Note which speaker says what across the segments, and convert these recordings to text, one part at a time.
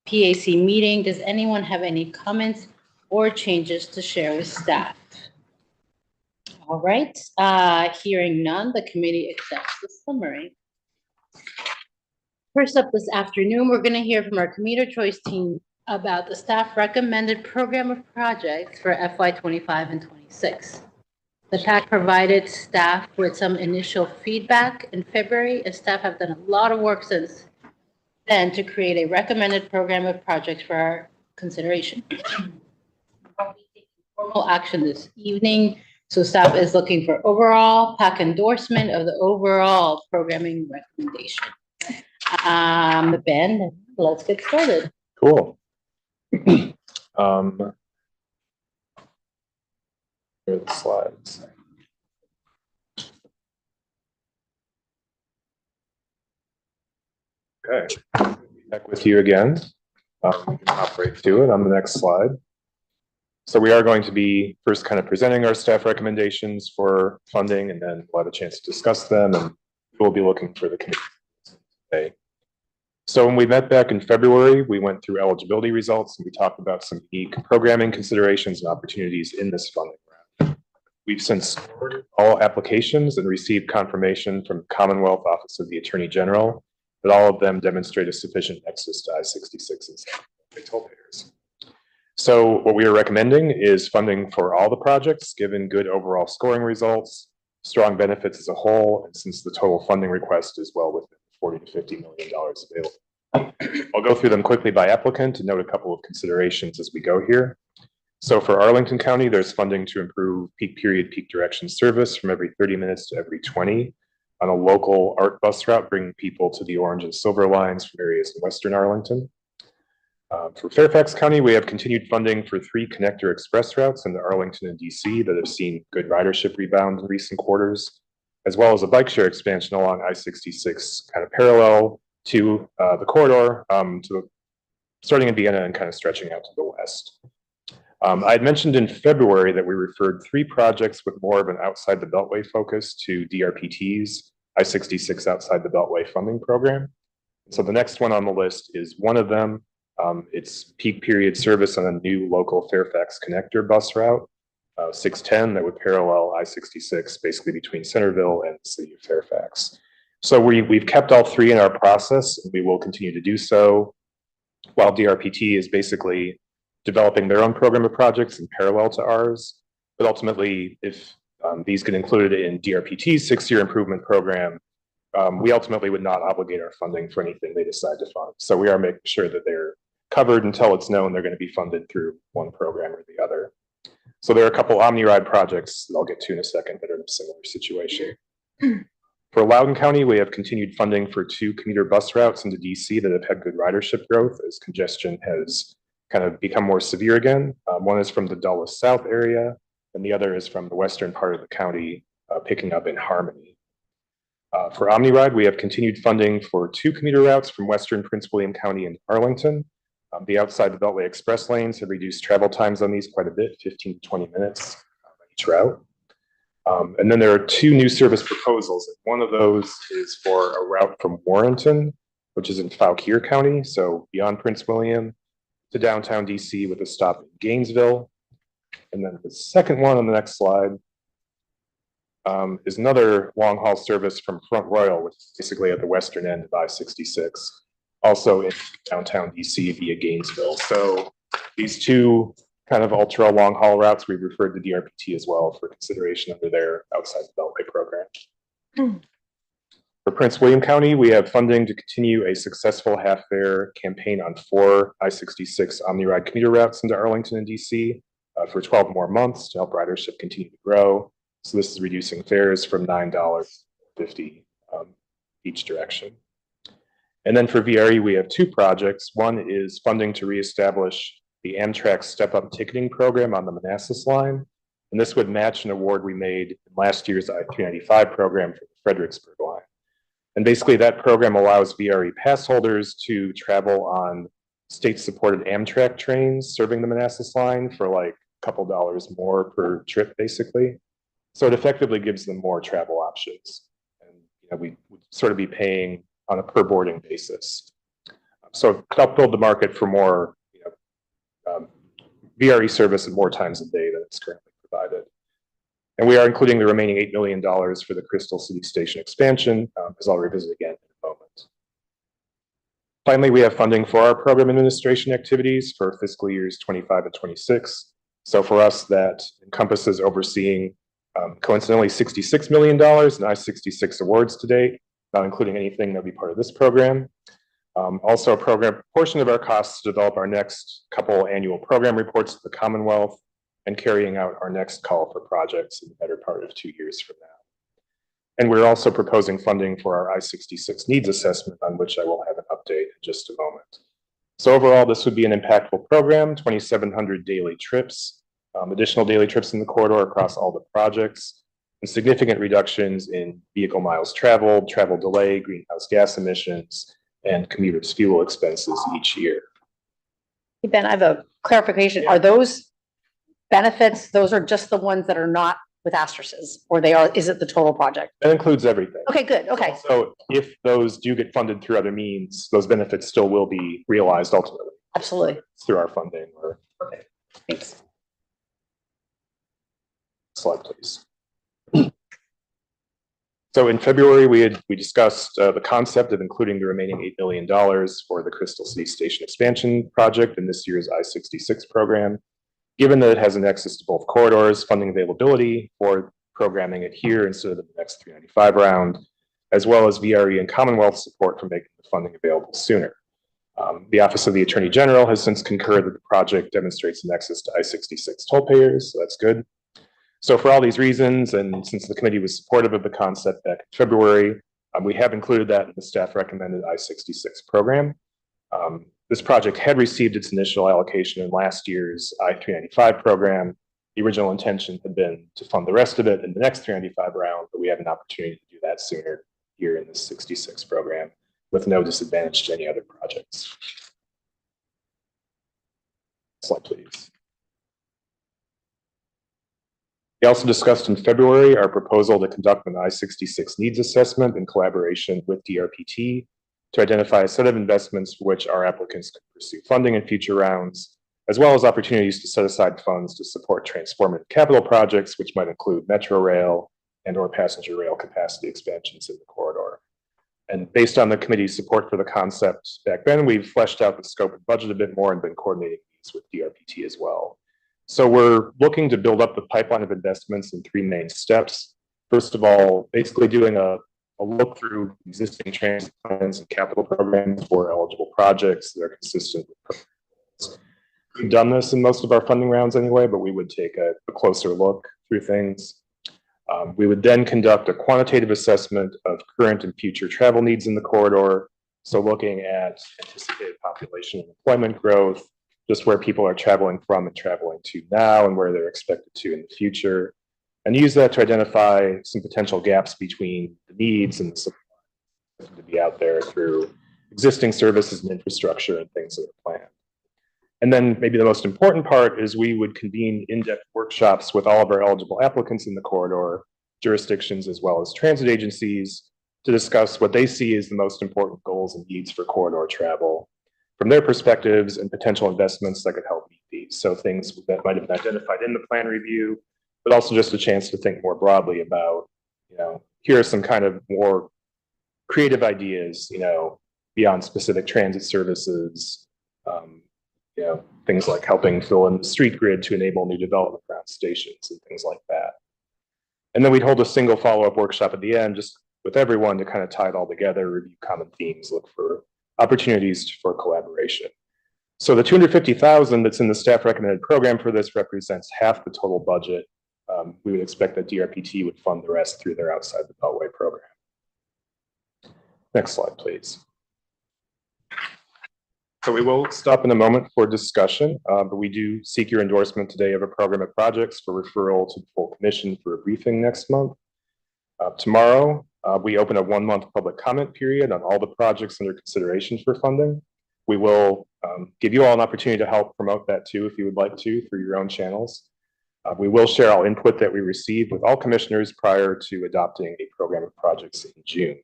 Speaker 1: PAC meeting. Does anyone have any comments or changes to share with staff? All right, hearing none, the committee accepts the summary. First up this afternoon, we're going to hear from our commuter choice team about the staff recommended program of projects for FY25 and 26. The PAC provided staff with some initial feedback in February, and staff have done a lot of work since then to create a recommended program of projects for our consideration. We'll be taking formal action this evening, so staff is looking for overall PAC endorsement of the overall programming recommendation. Ben, let's get started.
Speaker 2: Cool. Here are the slides. Okay, back with you again. We can hop right to it on the next slide. So we are going to be first kind of presenting our staff recommendations for funding, and then we'll have a chance to discuss them, and we'll be looking for the committee today. So when we met back in February, we went through eligibility results and we talked about some unique programming considerations and opportunities in this funding round. We've since scored all applications and received confirmation from the Commonwealth Office of the Attorney General that all of them demonstrate a sufficient nexus to I-66 and toll payers. So what we are recommending is funding for all the projects, given good overall scoring results, strong benefits as a whole, and since the total funding request is well within $40 to $50 million available. I'll go through them quickly by applicant and note a couple of considerations as we go here. So for Arlington County, there's funding to improve peak period, peak direction service from every 30 minutes to every 20 on a local ART bus route, bringing people to the Orange and Silver lines from areas in Western Arlington. For Fairfax County, we have continued funding for 3 connector express routes into Arlington and DC that have seen good ridership rebound in recent quarters, as well as a bike share expansion along I-66, kind of parallel to the corridor, starting in Vienna and kind of stretching out to the west. I had mentioned in February that we referred 3 projects with more of an outside the Beltway focus to DRPT's I-66 outside the Beltway funding program. So the next one on the list is one of them. It's peak period service on a new local Fairfax connector bus route, 610, that would parallel I-66 basically between Centerville and the city of Fairfax. So we've kept all 3 in our process, and we will continue to do so, while DRPT is basically developing their own program of projects in parallel to ours. But ultimately, if these get included in DRPT's 6-year improvement program, we ultimately would not obligate our funding for anything they decide to fund. So we are making sure that they're covered until it's known they're going to be funded through one program or the other. So there are a couple OmniRide projects that I'll get to in a second that are in a similar situation. For Loudoun County, we have continued funding for 2 commuter bus routes into DC that have had good ridership growth as congestion has kind of become more severe again. One is from the Dulles South area, and the other is from the western part of the county, picking up in Harmony. For OmniRide, we have continued funding for 2 commuter routes from western Prince William County and Arlington. The outside the Beltway express lanes have reduced travel times on these quite a bit, 15 to 20 minutes on each route. And then there are 2 new service proposals. One of those is for a route from Warrenton, which is in Fauquier County, so beyond Prince William, to downtown DC with a stop in Gainesville. And then the second one on the next slide is another long haul service from Front Royal, which is basically at the western end of I-66, also in downtown DC via Gainesville. So these 2 kind of ultra long haul routes, we referred to DRPT as well for consideration under their outside the Beltway program. For Prince William County, we have funding to continue a successful half-fare campaign on 4 I-66 OmniRide commuter routes into Arlington and DC for 12 more months to help ridership continue to grow. So this is reducing fares from $9.50 each direction. And then for VRE, we have 2 projects. One is funding to reestablish the Amtrak step-up ticketing program on the Manassas line. And this would match an award we made in last year's I-395 program for the Fredericksburg line. And basically that program allows VRE pass holders to travel on state-supported Amtrak trains serving the Manassas line for like a couple dollars more per trip, basically. So it effectively gives them more travel options. And we would sort of be paying on a per boarding basis. So help build the market for more VRE service at more times a day than it's currently provided. And we are including the remaining $8 million for the Crystal City Station expansion, as I'll revisit again in a moment. Finally, we have funding for our program administration activities for fiscal years 25 and 26. So for us, that encompasses overseeing, coincidentally, $66 million in I-66 awards to date, not including anything that will be part of this program. Also a portion of our costs to develop our next couple annual program reports to the Commonwealth and carrying out our next call for projects in the better part of 2 years from now. And we're also proposing funding for our I-66 needs assessment, on which I will have an update in just a moment. So overall, this would be an impactful program, 2,700 daily trips, additional daily trips in the corridor across all the projects, and significant reductions in vehicle miles traveled, travel delay, greenhouse gas emissions, and commuters' fuel expenses each year.
Speaker 3: Hey, Ben, I have a clarification.
Speaker 2: Yeah.
Speaker 3: Are those benefits, those are just the ones that are not with asterisks, or is it the total project?
Speaker 2: That includes everything.
Speaker 3: Okay, good. Okay.
Speaker 2: So if those do get funded through other means, those benefits still will be realized ultimately.
Speaker 3: Absolutely.
Speaker 2: Through our funding. Or
Speaker 3: Thanks.
Speaker 2: slide, please. So in February, we discussed the concept of including the remaining $8 million for the Crystal City Station expansion project in this year's I-66 program. Given that it has an access to both corridors, funding availability for programming it here instead of the next 395 round, as well as VRE and Commonwealth support for making the funding available sooner. The Office of the Attorney General has since concurred that the project demonstrates an access to I-66 toll payers, so that's good. So for all these reasons, and since the committee was supportive of the concept back in February, we have included that in the staff recommended I-66 program. This project had received its initial allocation in last year's I-395 program. The original intention had been to fund the rest of it in the next 395 round, but we have an opportunity to do that sooner here in this 66 program with no disadvantage to any other projects. Slide, please. We also discussed in February our proposal to conduct an I-66 needs assessment in collaboration with DRPT to identify a set of investments for which our applicants could pursue funding in future rounds, as well as opportunities to set aside funds to support transformative capital projects, which might include metro rail and/or passenger rail capacity expansions in the corridor. And based on the committee's support for the concept back then, we've fleshed out the scope and budget a bit more and been coordinating these with DRPT as well. So we're looking to build up the pipeline of investments in 3 main steps. First of all, basically doing a look through existing transit plans and capital programs for eligible projects that are consistent with programs. We've done this in most of our funding rounds anyway, but we would take a closer look through things. We would then conduct a quantitative assessment of current and future travel needs in the corridor. So looking at anticipated population and employment growth, just where people are traveling from and traveling to now and where they're expected to in the future. And use that to identify some potential gaps between the needs and the supply to be out there through existing services and infrastructure and things that are planned. And then maybe the most important part is we would convene in-depth workshops with all of our eligible applicants in the corridor, jurisdictions, as well as transit agencies to discuss what they see as the most important goals and needs for corridor travel from their perspectives and potential investments that could help meet these. So things that might have been identified in the plan review, but also just a chance to think more broadly about, here are some kind of more creative ideas, beyond specific transit services, things like helping fill in the street grid to enable new development around stations and things like that. And then we'd hold a single follow-up workshop at the end, just with everyone to kind of tie it all together, review common themes, look for opportunities for collaboration. So the $250,000 that's in the staff recommended program for this represents half the total budget. We would expect that DRPT would fund the rest through their outside the Beltway program. Next slide, please. So we will stop in a moment for discussion, but we do seek your endorsement today of a program of projects for referral to the full commission for a briefing next month. Tomorrow, we open a 1-month public comment period on all the projects under consideration for funding. We will give you all an opportunity to help promote that too, if you would like to, through your own channels. We will share all input that we receive with all commissioners prior to adopting a program of projects in June.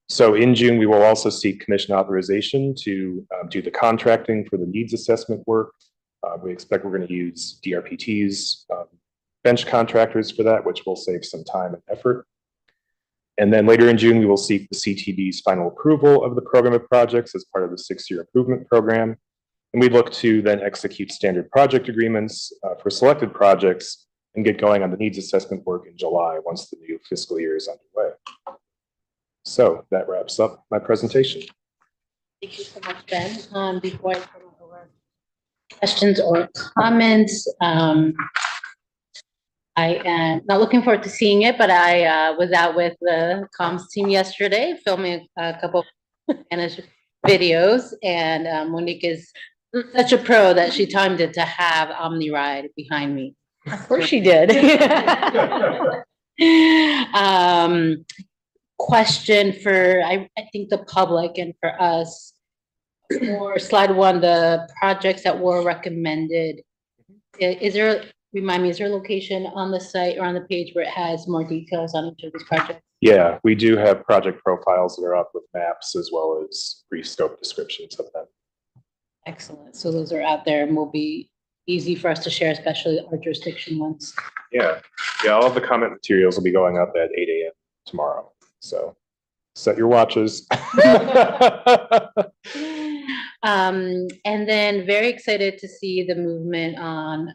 Speaker 2: So in June, we will also seek commission authorization to do the contracting for the needs assessment work. We expect we're going to use DRPT's bench contractors for that, which will save some time and effort. And then later in June, we will seek the CTB's final approval of the program of projects as part of the 6-year improvement program. And we look to then execute standard project agreements for selected projects and get going on the needs assessment work in July once the new fiscal year is underway. So that wraps up my presentation.
Speaker 1: Thank you so much, Ben. Before I turn it over questions or comments, I am not looking forward to seeing it, but I was out with the comms team yesterday filming a couple of Spanish videos, and Monique is such a pro that she timed it to have OmniRide behind me.
Speaker 3: Of course she did.
Speaker 1: Question for I think the public and for us. For slide 1, the projects that were recommended. Is there? Remind me, is there a location on the site or on the page where it has more details on each of these projects?
Speaker 2: Yeah, we do have project profiles that are up with maps as well as brief scope descriptions of them.
Speaker 1: Excellent. So those are out there and will be easy for us to share, especially our jurisdiction ones.
Speaker 2: Yeah, all of the comment materials will be going up at 8 a.m. tomorrow. So set your watches.
Speaker 1: And then very excited to see the movement on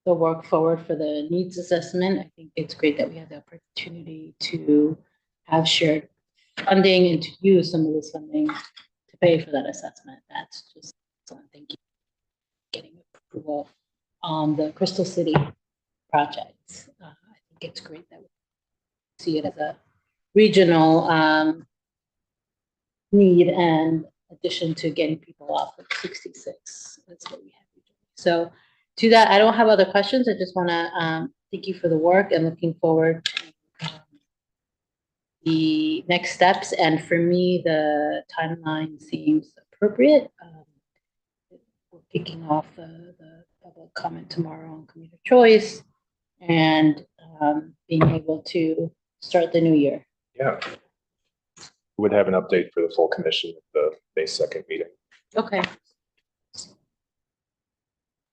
Speaker 1: the work forward for the needs assessment. I think it's great that we have the opportunity to have shared funding and to use some of this funding to pay for that assessment. That's just excellent. Thank you for getting approval on the Crystal City project. I think it's great that we see it as a regional need and addition to getting people off of 66. That's what we have. So to that, I don't have other questions. I just want to thank you for the work and looking forward to the next steps. And for me, the timeline seems appropriate. We're kicking off the public comment tomorrow on commuter choice and being able to start the new year.
Speaker 2: Yeah. We would have an update for the full commission at the May 2nd meeting.
Speaker 1: Okay.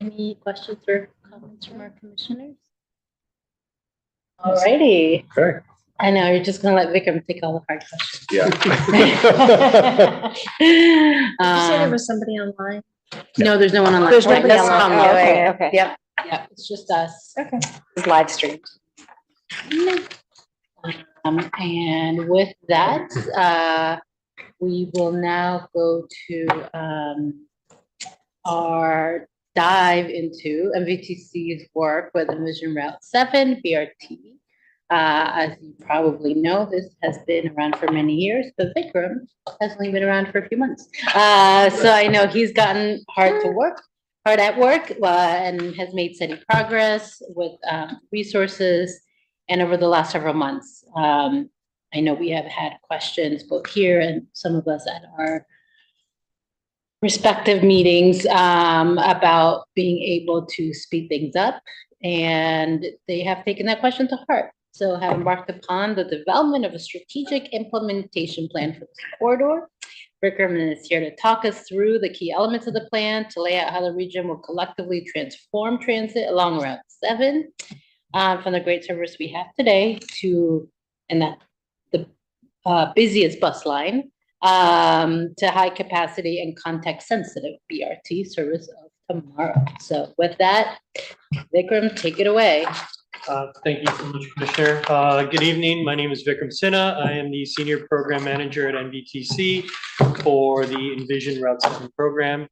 Speaker 1: Any questions or comments from our commissioners? All righty.
Speaker 2: Okay.
Speaker 1: I know, you're just gonna let Vikram take all the hard questions.
Speaker 2: Yeah.
Speaker 4: Did you say there was somebody online?
Speaker 1: No, there's no one online.
Speaker 3: There's nobody
Speaker 1: That's
Speaker 3: online.
Speaker 1: Tom.
Speaker 3: Oh, okay, okay.
Speaker 1: Yep, it's just us.
Speaker 4: Okay.
Speaker 3: It's live streamed.
Speaker 1: And with that, we will now go to our dive into MVTC's work with Envision Route 7 BRT. As you probably know, this has been around for many years, but Vikram has only been around for a few months. So I know he's gotten hard at work, and has made steady progress with resources. And over the last several months, I know we have had questions both here and some of us at our respective meetings about being able to speed things up. And they have taken that question to heart. So have embarked upon the development of a strategic implementation plan for this corridor. Vikram is here to talk us through the key elements of the plan to lay out how the region will collectively transform transit along Route 7 from the great service we have today to the busiest bus line to high capacity and context sensitive BRT service of tomorrow. So with that, Vikram, take it away.
Speaker 5: Thank you so much, Commissioner. Good evening. My name is Vikram Sinha. I am the Senior Program Manager at NVTC for the Envision Route 7 program.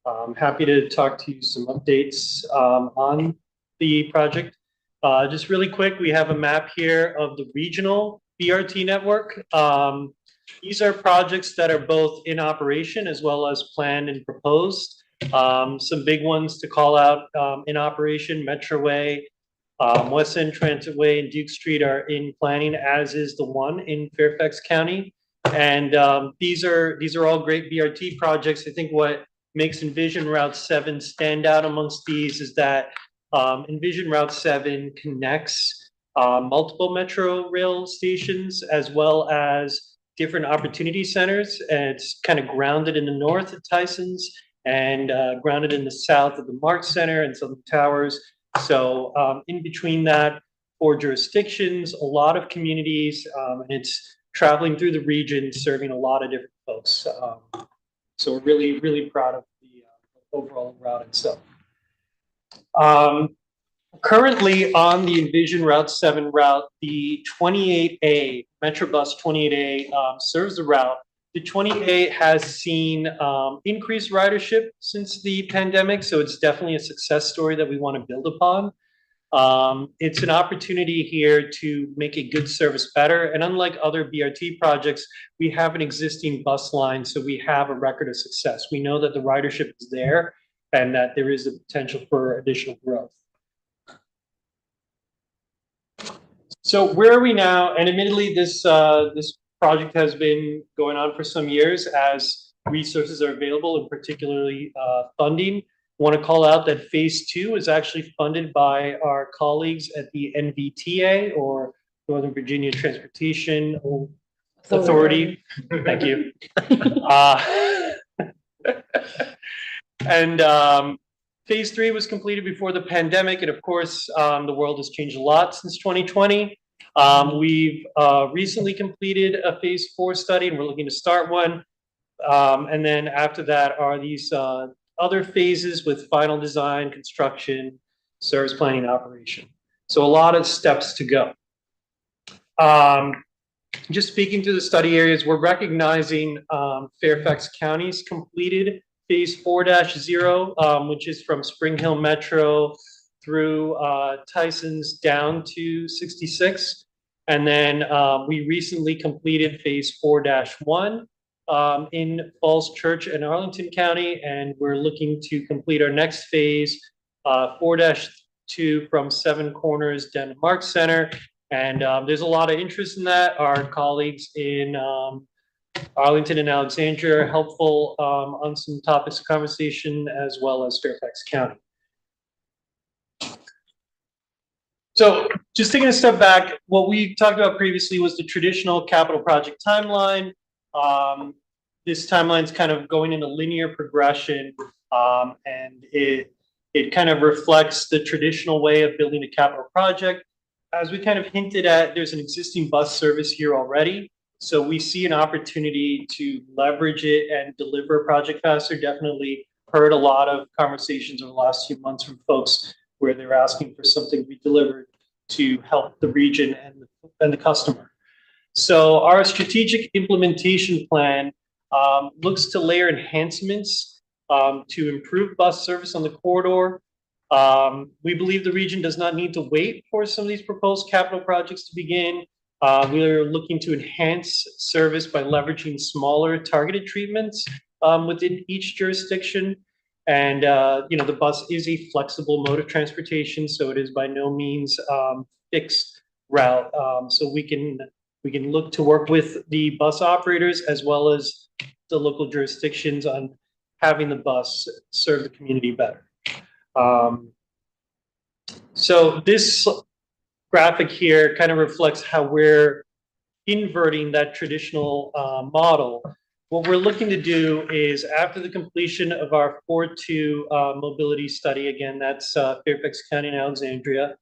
Speaker 5: I'm happy to talk to you some updates on the project. Just really quick, we have a map here of the regional BRT network. These are projects that are both in operation as well as planned and proposed. Some big ones to call out in operation: Metroway, West End Transitway and Duke Street are in planning, as is the one in Fairfax County. And these are all great BRT projects. I think what makes Envision Route 7 stand out amongst these is that Envision Route 7 connects multiple metro rail stations as well as different opportunity centers, and it's kind of grounded in the north at Tyson's and grounded in the south at the Mark Center and Southern Towers. So in between that, 4 jurisdictions, a lot of communities, and it's traveling through the region, serving a lot of different folks. So we're really, really proud of the overall route itself. Currently on the Envision Route 7 route, the 28A, Metrobus 28A serves the route. The 28A has seen increased ridership since the pandemic, so it's definitely a success story that we want to build upon. It's an opportunity here to make a good service better, and unlike other BRT projects, we have an existing bus line, so we have a record of success. We know that the ridership is there and that there is a potential for additional growth. So where are we now? And admittedly, this project has been going on for some years as resources are available, and particularly funding. I want to call out that phase 2 is actually funded by our colleagues at the NVTA, or Northern Virginia Transportation Authority. Thank you. And phase 3 was completed before the pandemic, and of course, the world has changed a lot since 2020. We've recently completed a phase 4 study, and we're looking to start one. And then after that are these other phases with final design, construction, service planning, operation. So a lot of steps to go. Just speaking to the study areas, we're recognizing Fairfax County's completed phase 4-0, which is from Spring Hill Metro through Tyson's down to 66. And then we recently completed phase 4-1 in Falls Church and Arlington County, and we're looking to complete our next phase, 4-2 from Seven Corners down to Mark Center. And there's a lot of interest in that. Our colleagues in Arlington and Alexandria are helpful on some topics of conversation, as well as Fairfax County. So just taking a step back, what we talked about previously was the traditional capital project timeline. This timeline is kind of going in a linear progression, and it kind of reflects the traditional way of building a capital project. As we kind of hinted at, there's an existing bus service here already. So we see an opportunity to leverage it and deliver a project faster. Definitely heard a lot of conversations over the last few months from folks where they're asking for something to be delivered to help the region and the customer. So our strategic implementation plan looks to layer enhancements to improve bus service on the corridor. We believe the region does not need to wait for some of these proposed capital projects to begin. We are looking to enhance service by leveraging smaller targeted treatments within each jurisdiction. And, you know, the bus is a flexible mode of transportation, so it is by no means fixed route. So we can look to work with the bus operators as well as the local jurisdictions on having the bus serve the community better. So this graphic here kind of reflects how we're inverting that traditional model. What we're looking to do is, after the completion of our 4-2 mobility study, again, that's Fairfax County and Alexandria,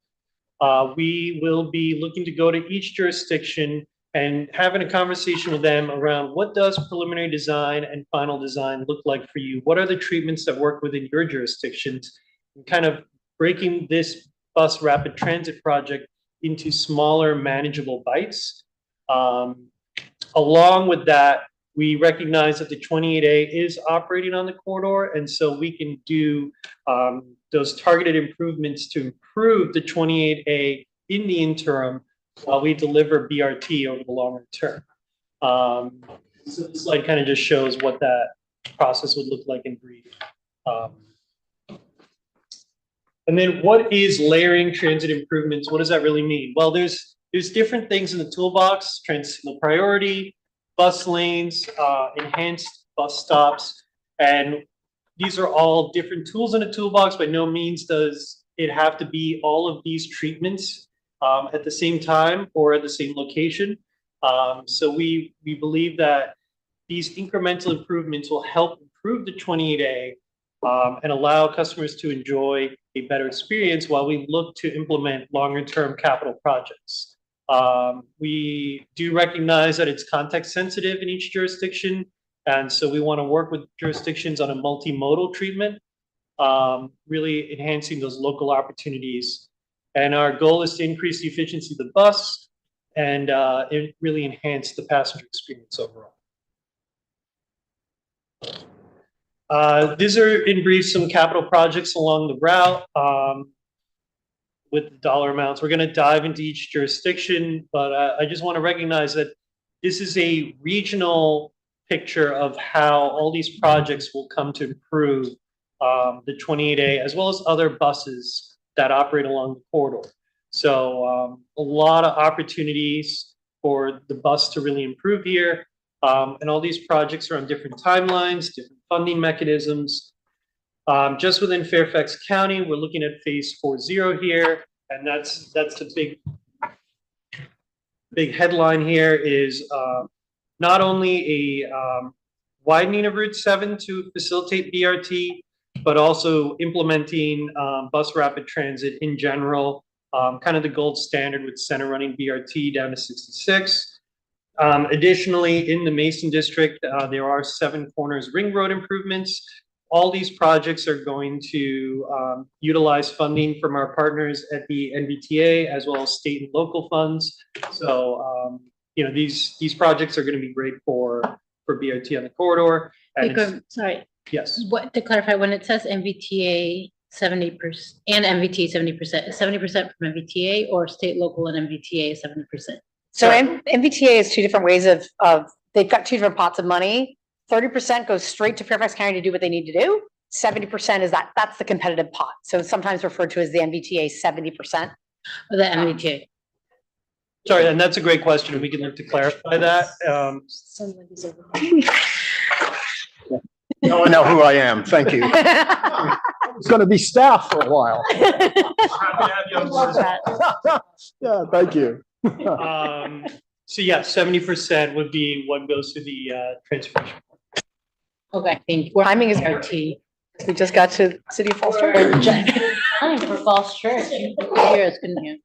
Speaker 5: we will be looking to go to each jurisdiction and having a conversation with them around what does preliminary design and final design look like for you? What are the treatments that work within your jurisdictions? And kind of breaking this bus rapid transit project into smaller, manageable bites. Along with that, we recognize that the 28A is operating on the corridor, and so we can do those targeted improvements to improve the 28A in the interim while we deliver BRT over the longer term. So this slide kind of just shows what that process would look like in brief. And then what is layering transit improvements? What does that really mean? Well, there's different things in the toolbox: transit priority, bus lanes, enhanced bus stops, and these are all different tools in a toolbox. By no means does it have to be all of these treatments at the same time or at the same location. So we believe that these incremental improvements will help improve the 28A and allow customers to enjoy a better experience while we look to implement longer-term capital projects. We do recognize that it's context sensitive in each jurisdiction, and so we want to work with jurisdictions on a multimodal treatment, really enhancing those local opportunities. And our goal is to increase the efficiency of the bus and really enhance the passenger experience overall. These are in brief some capital projects along the route with the dollar amounts. We're going to dive into each jurisdiction, but I just want to recognize that this is a regional picture of how all these projects will come to improve the 28A as well as other buses that operate along the corridor. So a lot of opportunities for the bus to really improve here. And all these projects are on different timelines, different funding mechanisms. Just within Fairfax County, we're looking at phase 4.0 here, and that's the big headline here is not only a widening of Route 7 to facilitate BRT, but also implementing bus rapid transit in general, kind of the gold standard with center running BRT down to 66. Additionally, in the Mason District, there are 7 Corners Ring Road improvements. All these projects are going to utilize funding from our partners at the NVTA as well as state and local funds. So, you know, these projects are going to be great for BRT on the corridor. And
Speaker 1: sorry.
Speaker 5: Yes.
Speaker 1: What, to clarify, when it says MVTA 70% and MVT 70%, 70% from MVTA or state, local, and MVTA 70%?
Speaker 3: So MVTA is 2 different ways of they've got 2 different pots of money. 30% goes straight to Fairfax County to do what they need to do. 70% is that's the competitive pot. So sometimes referred to as the MVTA 70%.
Speaker 1: Or the MVTA.
Speaker 5: Sorry, and that's a great question, and we can look to clarify that.
Speaker 6: Now I know who I am. Thank you. It's going to be staff for a while.
Speaker 5: Happy to have you on board.
Speaker 6: Yeah, thank you.
Speaker 5: So yeah, 70% would be what goes to the transfer.
Speaker 1: Okay, thank you.
Speaker 3: Timing is
Speaker 1: RT.
Speaker 3: We just got to City of Falls Church.
Speaker 1: Time for Falls Church. You could hear us, couldn't you?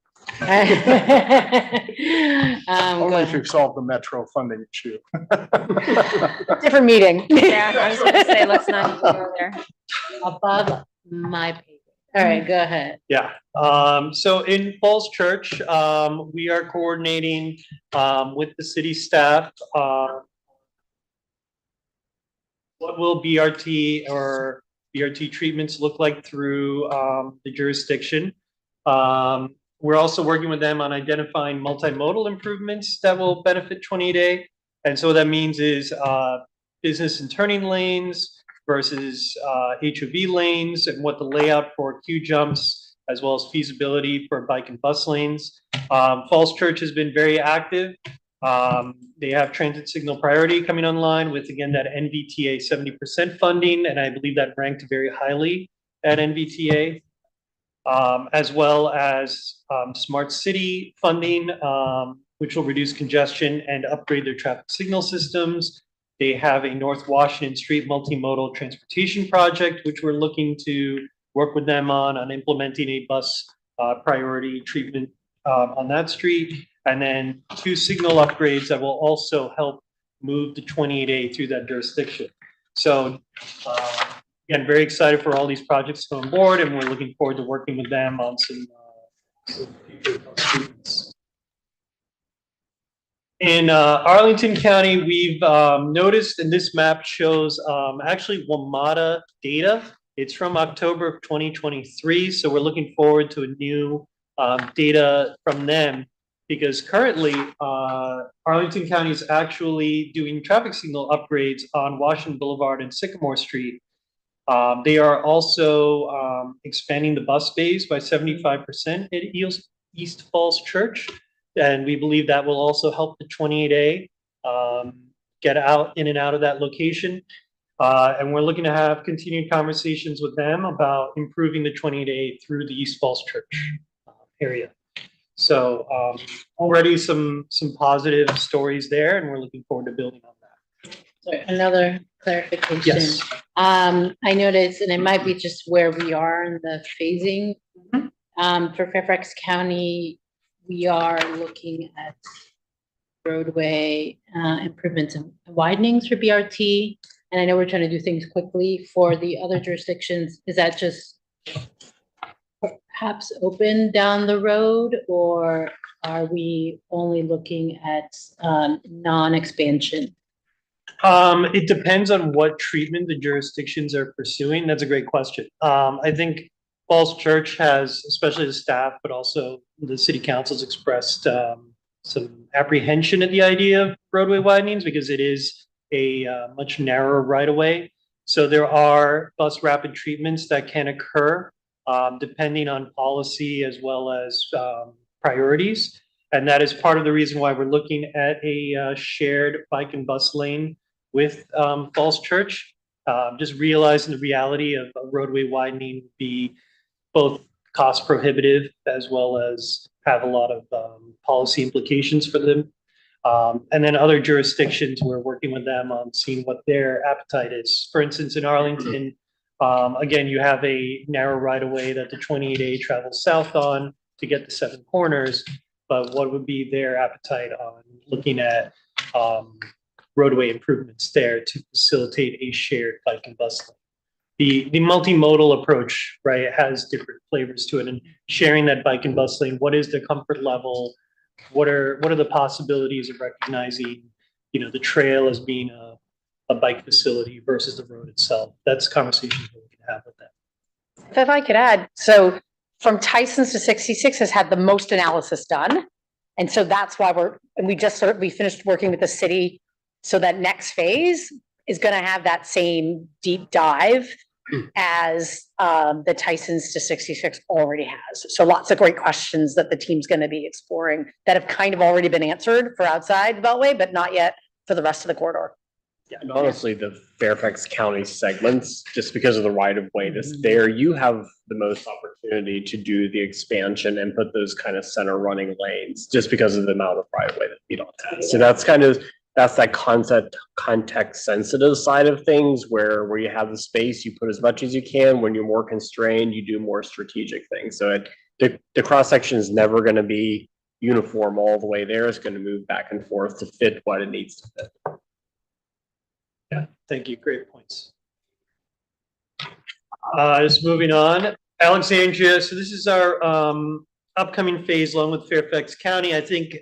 Speaker 6: Only if you've solved the metro funding issue.
Speaker 3: Different meeting.
Speaker 4: Yeah, I was gonna say, let's not go there.
Speaker 1: Above my pay grade. All right, go ahead.
Speaker 5: Yeah. So in Falls Church, we are coordinating with the city staff. What will BRT or BRT treatments look like through the jurisdiction? We're also working with them on identifying multimodal improvements that will benefit 28A. And so what that means is business and turning lanes versus HOV lanes and what the layout for queue jumps, as well as feasibility for bike and bus lanes. Falls Church has been very active. They have transit signal priority coming online with, again, that NVTA 70% funding, and I believe that ranked very highly at NVTA. As well as smart city funding, which will reduce congestion and upgrade their traffic signal systems. They have a North Washington Street multimodal transportation project, which we're looking to work with them on implementing a bus priority treatment on that street. And then 2 signal upgrades that will also help move the 28A through that jurisdiction. So, again, very excited for all these projects to come on board, and we're looking forward to working with them on some future treatments. In Arlington County, we've noticed, and this map shows actually WMATA data. It's from October of 2023, so we're looking forward to a new data from them, because currently Arlington County is actually doing traffic signal upgrades on Washington Boulevard and Sycamore Street. They are also expanding the bus bays by 75% at East Falls Church. And we believe that will also help the 28A get out in and out of that location. And we're looking to have continued conversations with them about improving the 28A through the East Falls Church area. So already some positive stories there, and we're looking forward to building on that.
Speaker 1: Sorry, another clarification.
Speaker 5: Yes.
Speaker 1: I noticed, and it might be just where we are in the phasing. For Fairfax County, we are looking at roadway improvements and widenings for BRT. And I know we're trying to do things quickly. For the other jurisdictions, is that just perhaps open down the road, or are we only looking at non-expansion?
Speaker 5: It depends on what treatment the jurisdictions are pursuing. That's a great question. I think Falls Church has, especially the staff, but also the city council's expressed some apprehension at the idea of roadway widenings because it is a much narrower right of way. So there are bus rapid treatments that can occur depending on policy as well as priorities. And that is part of the reason why we're looking at a shared bike and bus lane with Falls Church. Just realizing the reality of a roadway widening would be both cost prohibitive as well as have a lot of policy implications for them. And then other jurisdictions, we're working with them on seeing what their appetite is. For instance, in Arlington, again, you have a narrow right-of-way that the 28A travels south on to get to Seven Corners, but what would be their appetite on looking at roadway improvements there to facilitate a shared bike and bus lane? The multimodal approach, right, has different flavors to it, and sharing that bike and bus lane, what is the comfort level? What are the possibilities of recognizing, the trail as being a bike facility versus the road itself? That's conversations that we can have with them.
Speaker 3: If I could add, so from Tyson's to 66 has had the most analysis done. And so that's why we finished working with the city. So that next phase is going to have that same deep dive as the Tyson's to 66 already has. So lots of great questions that the team's going to be exploring that have kind of already been answered for outside Beltway, but not yet for the rest of the corridor.
Speaker 7: Yeah, and honestly, the Fairfax County segments, just because of the right of way that's there, you have the most opportunity to do the expansion and put those kind of center running lanes just because of the amount of right of way that we don't have. So that's that context sensitive side of things where you have the space, you put as much as you can. When you're more constrained, you do more strategic things. So the cross section is never going to be uniform all the way there. It's going to move back and forth to fit what it needs to fit.
Speaker 5: Yeah, thank you. Great points. Just moving on, Alexandria. So this is our upcoming phase along with Fairfax County. I think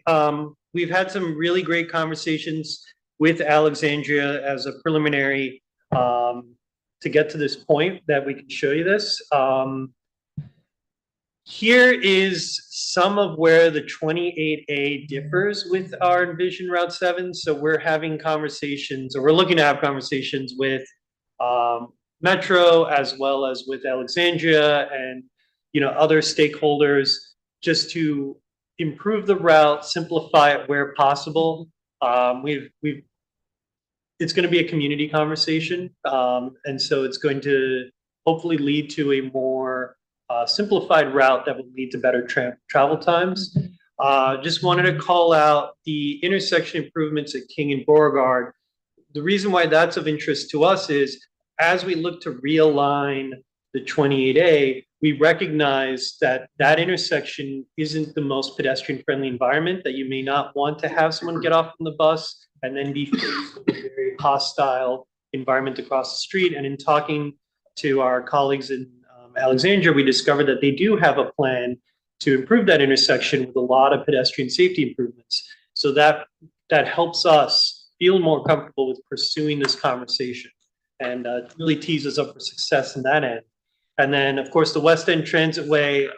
Speaker 5: we've had some really great conversations with Alexandria as a preliminary to get to this point that we can show you this. Here is some of where the 28A differs with our Envision Route 7. So we're having conversations, or we're looking to have conversations with Metro as well as with Alexandria and other stakeholders just to improve the route, simplify it where possible. It's going to be a community conversation, and so it's going to hopefully lead to a more simplified route that will lead to better travel times. Just wanted to call out the intersection improvements at King and Beauregard. The reason why that's of interest to us is as we look to realign the 28A, we recognize that that intersection isn't the most pedestrian-friendly environment, that you may not want to have someone get off from the bus and then be faced with a very hostile environment across the street. And in talking to our colleagues in Alexandria, we discovered that they do have a plan to improve that intersection with a lot of pedestrian safety improvements. So that helps us feel more comfortable with pursuing this conversation and really tees us up for success in that end. And then, of course, the West End Transitway,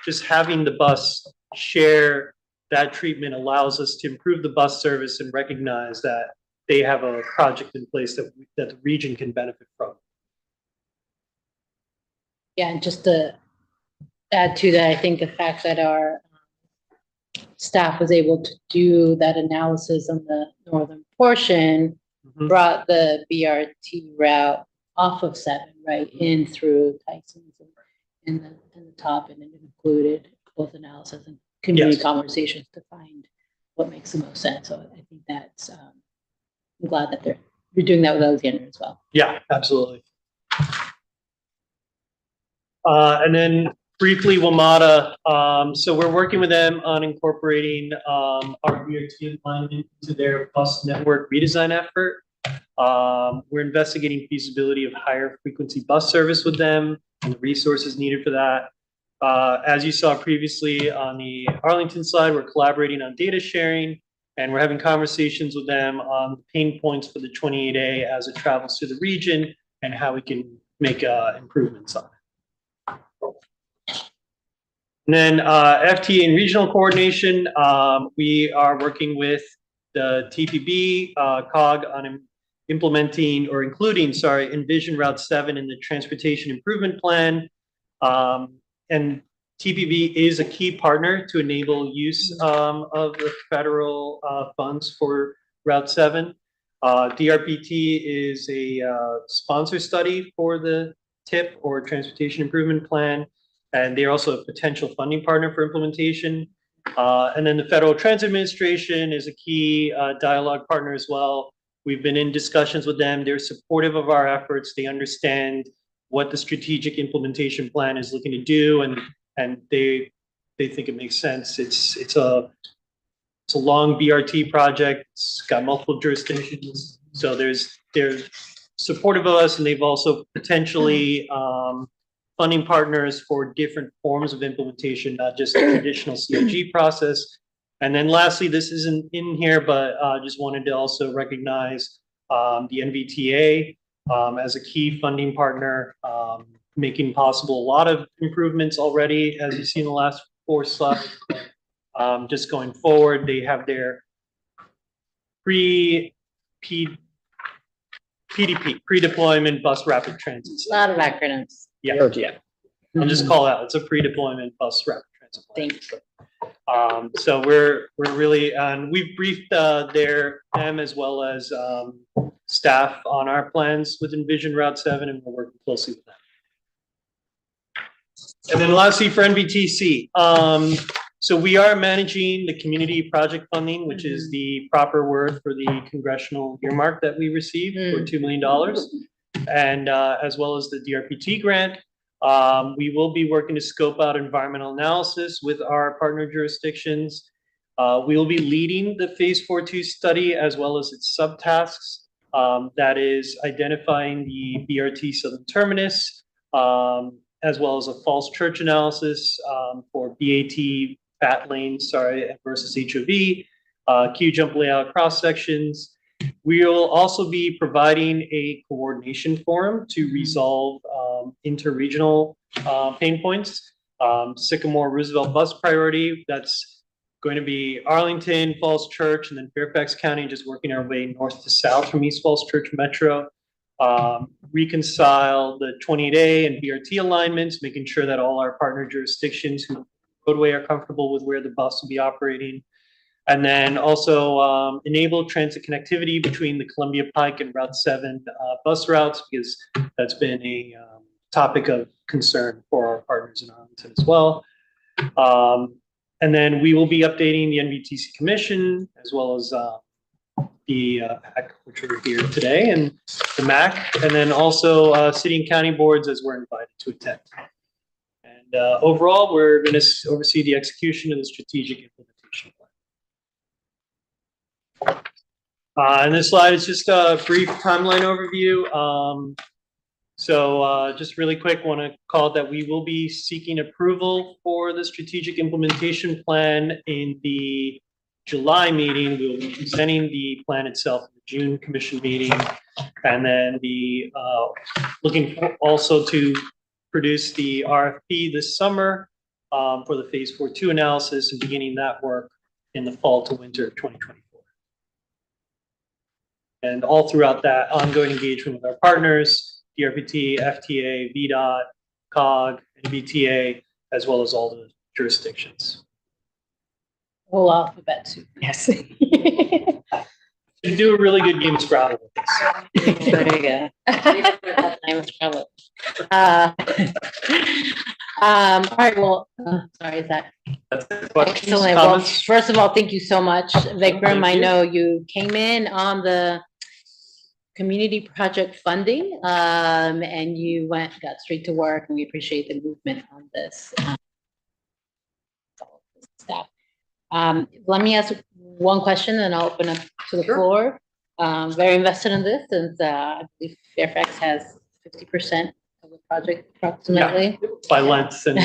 Speaker 5: just having the bus share that treatment allows us to improve the bus service and recognize that they have a project in place that the region can benefit from.
Speaker 1: Yeah, and just to add to that, I think the fact that our staff was able to do that analysis on the northern portion brought the BRT route off of 7, right, in through Tyson's and in the top, and it included both analysis and community
Speaker 5: Yes.
Speaker 1: conversations to find what makes the most sense. So I think that's, I'm glad that you're doing that with Alexander as well.
Speaker 5: Yeah, absolutely. And then briefly, WMATA. So we're working with them on incorporating our BRT alignment into their bus network redesign effort. We're investigating feasibility of higher frequency bus service with them and the resources needed for that. As you saw previously on the Arlington slide, we're collaborating on data sharing, and we're having conversations with them on pain points for the 28A as it travels through the region and how we can make improvements on it. And then FTA and regional coordination, we are working with the TPB COG on implementing or including, Envision Route 7 in the Transportation Improvement Plan. And TPB is a key partner to enable use of the federal funds for Route 7. DRPT is a sponsor study for the TIP or Transportation Improvement Plan, and they're also a potential funding partner for implementation. And then the Federal Transit Administration is a key dialogue partner as well. We've been in discussions with them. They're supportive of our efforts. They understand what the strategic implementation plan is looking to do, and they think it makes sense. It's a long BRT project. It's got multiple jurisdictions, so they're supportive of us, and they've also potentially funding partners for different forms of implementation, not just the traditional COG process. And then lastly, this isn't in here, but just wanted to also recognize the NVTA as a key funding partner, making possible a lot of improvements already, as you see in the last 4 slides. Just going forward, they have their PDP, pre-deployment bus rapid transit.
Speaker 1: A lot of acronyms.
Speaker 5: Yeah,
Speaker 7: Yeah.
Speaker 5: I'll just call out, it's a pre-deployment bus rapid transit plan.
Speaker 1: Thank you.
Speaker 5: So we're really, and we've briefed them as well as staff on our plans with Envision Route 7, and we're working closely with them. And then lastly, for NBTC, so we are managing the community project funding, which is the proper word for the congressional earmark that we received for $2 million, and as well as the DRPT grant. We will be working to scope out environmental analysis with our partner jurisdictions. We will be leading the Phase 4.2 study as well as its subtasks. That is identifying the BRT Southern Terminus, as well as a false church analysis for BAT fat lanes, versus HOV, Q jump layout cross sections. We'll also be providing a coordination forum to resolve interregional pain points. Sycamore Roosevelt bus priority, that's going to be Arlington, Falls Church, and then Fairfax County, just working our way north to south from East Falls Church Metro. Reconcile the 28A and BRT alignments, making sure that all our partner jurisdictions who roadway are comfortable with where the bus will be operating. And then also enable transit connectivity between the Columbia Pike and Route 7 bus routes, because that's been a topic of concern for our partners in Arlington as well. And then we will be updating the NVTC Commission as well as the PAC, which are here today, and the MAC, and then also city and county boards as we're invited to attend. And overall, we're going to oversee the execution of the strategic implementation plan. And this slide is just a brief timeline overview. So just really quick, want to call it that we will be seeking approval for the strategic implementation plan in the July meeting. We will be presenting the plan itself in the June commission meeting, and then the looking for also to produce the RFP this summer for the Phase 4.2 analysis, and beginning that work in the fall to winter of 2024. And all throughout that, ongoing engagement with our partners, DRPT, FTA, VDOT, COG, and BTA, as well as all the jurisdictions.
Speaker 1: Whole alphabet soup.
Speaker 3: Yes.
Speaker 5: You do a really good game of Scrabble with this.
Speaker 1: There you go. I'm in trouble. All right, well, sorry, Zach.
Speaker 5: Questions,
Speaker 1: Excellent. Well,
Speaker 5: comments?
Speaker 1: first of all, thank you so much, Vikram.
Speaker 5: thank
Speaker 1: I
Speaker 5: you.
Speaker 1: know you came in on the community project funding, and you got straight to work, and we appreciate the movement on this. Staff. Let me ask one question, and I'll open up to the floor. Very invested in this, and I believe Fairfax has 50% of the project approximately.
Speaker 5: By lengths and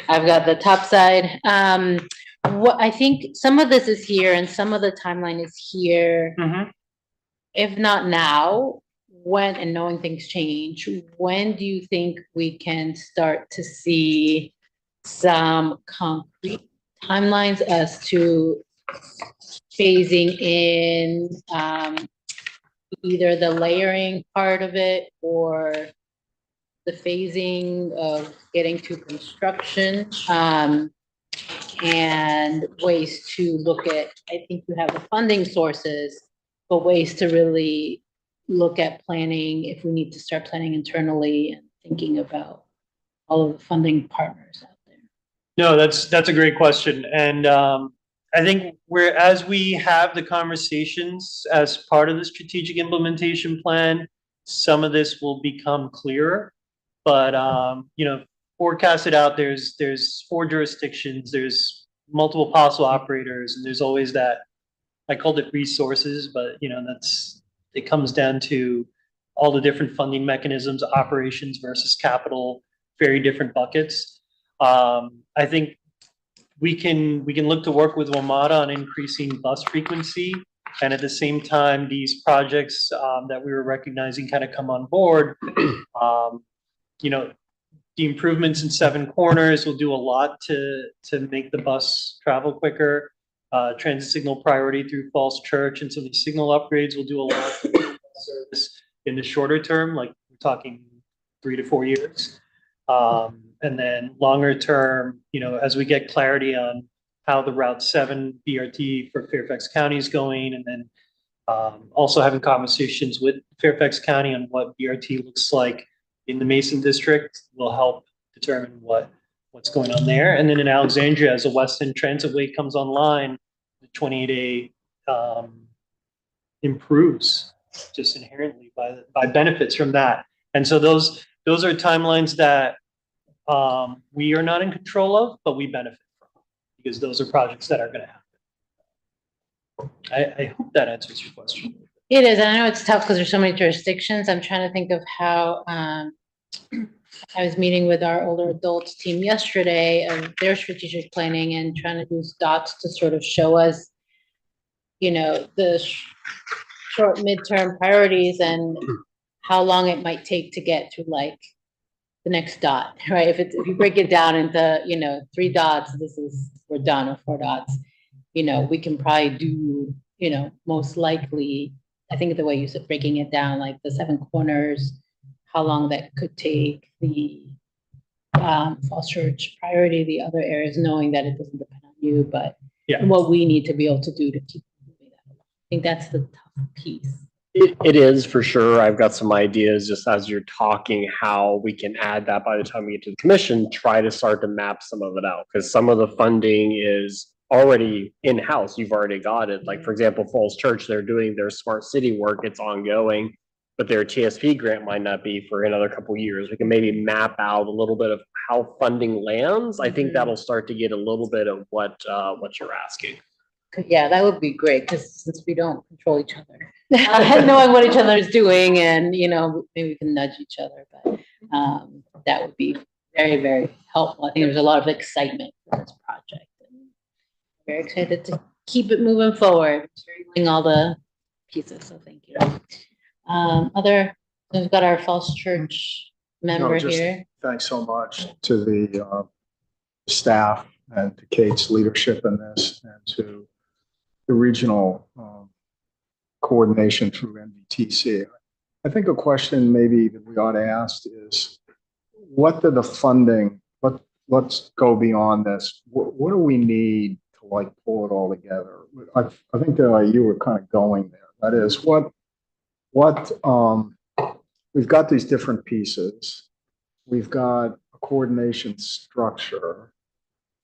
Speaker 1: I've got the top side. What I think some of this is here and some of the timeline is here.
Speaker 5: Mhm.
Speaker 1: If not now, when, and knowing things change, when do you think we can start to see some concrete timelines as to phasing in either the layering part of it or the phasing of getting to construction, and ways to look at, I think you have the funding sources, but ways to really look at planning if we need to start planning internally and thinking about all of the funding partners out there.
Speaker 5: no, that's a great question. And I think as we have the conversations as part of the strategic implementation plan, some of this will become clearer. But forecasted out, there's 4 jurisdictions, there's multiple possible operators, and there's always that, I called it resources, but it comes down to all the different funding mechanisms, operations versus capital, very different buckets. I think we can look to work with WMATA on increasing bus frequency, and at the same time, these projects that we were recognizing kind of come on board. The improvements in 7 Corners will do a lot to make the bus travel quicker. Transit signal priority through Falls Church and some of the signal upgrades will do a lot to bus service in the shorter term, like we're talking 3 to 4 years. And then longer term, as we get clarity on how the Route 7 BRT for Fairfax County is going, and then also having conversations with Fairfax County on what BRT looks like in the Mason District will help determine what's going on there. And then in Alexandria, as the West End Transitway comes online, the 28A improves just inherently by benefits from that. And so those are timelines that we are not in control of, but we benefit from, because those are projects that are going to happen. I hope that answers your question.
Speaker 1: It is, and I know it's tough because there's so many jurisdictions. I'm trying to think of how, I was meeting with our older adults team yesterday of their strategic planning and trying to use dots to sort of show us, the short, midterm priorities and how long it might take to get to like the next dot, right? If you break it down into, 3 dots, we're done, or 4 dots, we can probably do, most likely, I think the way you said breaking it down, like the 7 Corners, how long that could take, the Falls Church priority, the other areas, knowing that it doesn't depend on you, but what we need to be able to do to keep moving that along. I think that's the tough piece.
Speaker 7: It is for sure. I've got some ideas just as you're talking, how we can add that by the time we get to the commission, try to start to map some of it out, because some of the funding is already in-house. You've already got it. Like, for example, Falls Church, they're doing their smart city work. It's ongoing, but their TSP grant might not be for another couple of years. We can maybe map out a little bit of how funding lands. I think that'll start to get a little bit of what you're asking.
Speaker 1: Yeah, that would be great, because since we don't control each other, knowing what each other is doing, and maybe we can nudge each other, but that would be very, very helpful. I think there's a lot of excitement for this project, and very excited to keep it moving forward, streamlining all the pieces. So thank you. We've got our Falls Church member
Speaker 6: just
Speaker 1: here.
Speaker 6: Thanks so much to the staff and to Kate's leadership in this, and to the regional coordination through NVTC. I think a question maybe that we ought to ask is, what do the funding, let's go beyond this. What do we need to like pull it all together? I think that you were kind of going there. That is, we've got these different pieces. We've got a coordination structure.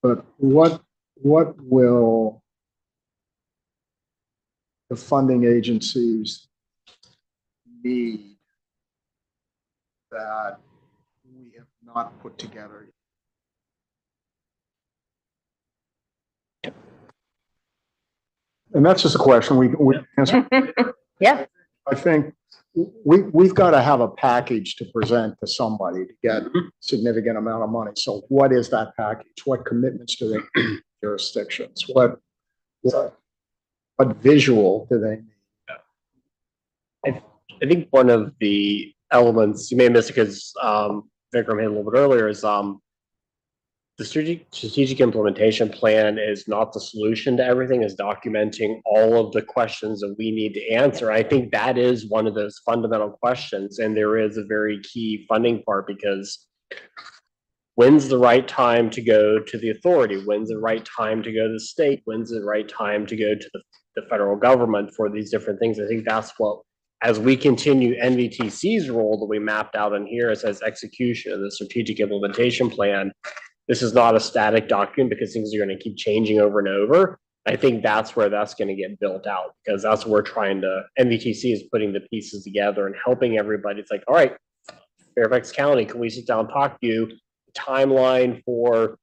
Speaker 6: but what will the funding agencies need that we have not put together? And that's just a question we can answer.
Speaker 3: Yeah.
Speaker 6: I think we've got to have a package to present to somebody to get significant amount of money. So what is that package? What commitments do they make to jurisdictions? What visual do they need?
Speaker 7: I think one of the elements, you may have missed it because Vikram hit a little bit earlier, is the strategic implementation plan is not the solution to everything, is documenting all of the questions that we need to answer. I think that is one of those fundamental questions, and there is a very key funding part, because when's the right time to go to the authority? When's the right time to go to the state? When's the right time to go to the federal government for these different things? I think that's what, as we continue NVTC's role that we mapped out in here, it says execution of the strategic implementation plan. This is not a static document because things are going to keep changing over and over. I think that's where that's going to get built out, because that's what we're trying to, NVTC is putting the pieces together and helping everybody. It's like, all right, Fairfax County, can we sit down and talk to you? Timeline for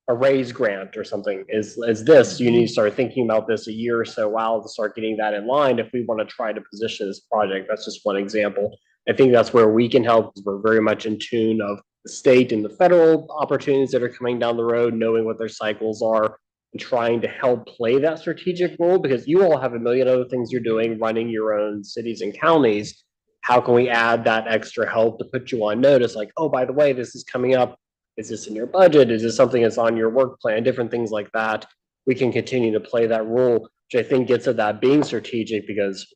Speaker 7: a raise grant or something is this. You need to start thinking about this a year or so out to start getting that in line if we want to try to position this project. That's just one example. I think that's where we can help, because we're very much in tune of the state and the federal opportunities that are coming down the road, knowing what their cycles are, and trying to help play that strategic role, because you all have a million other things you're doing, running your own cities and counties. How can we add that extra help to put you on notice? Like, oh, by the way, this is coming up. Is this in your budget? Is this something that's on your work plan? Different things like that. We can continue to play that role, which I think gets at that being strategic, because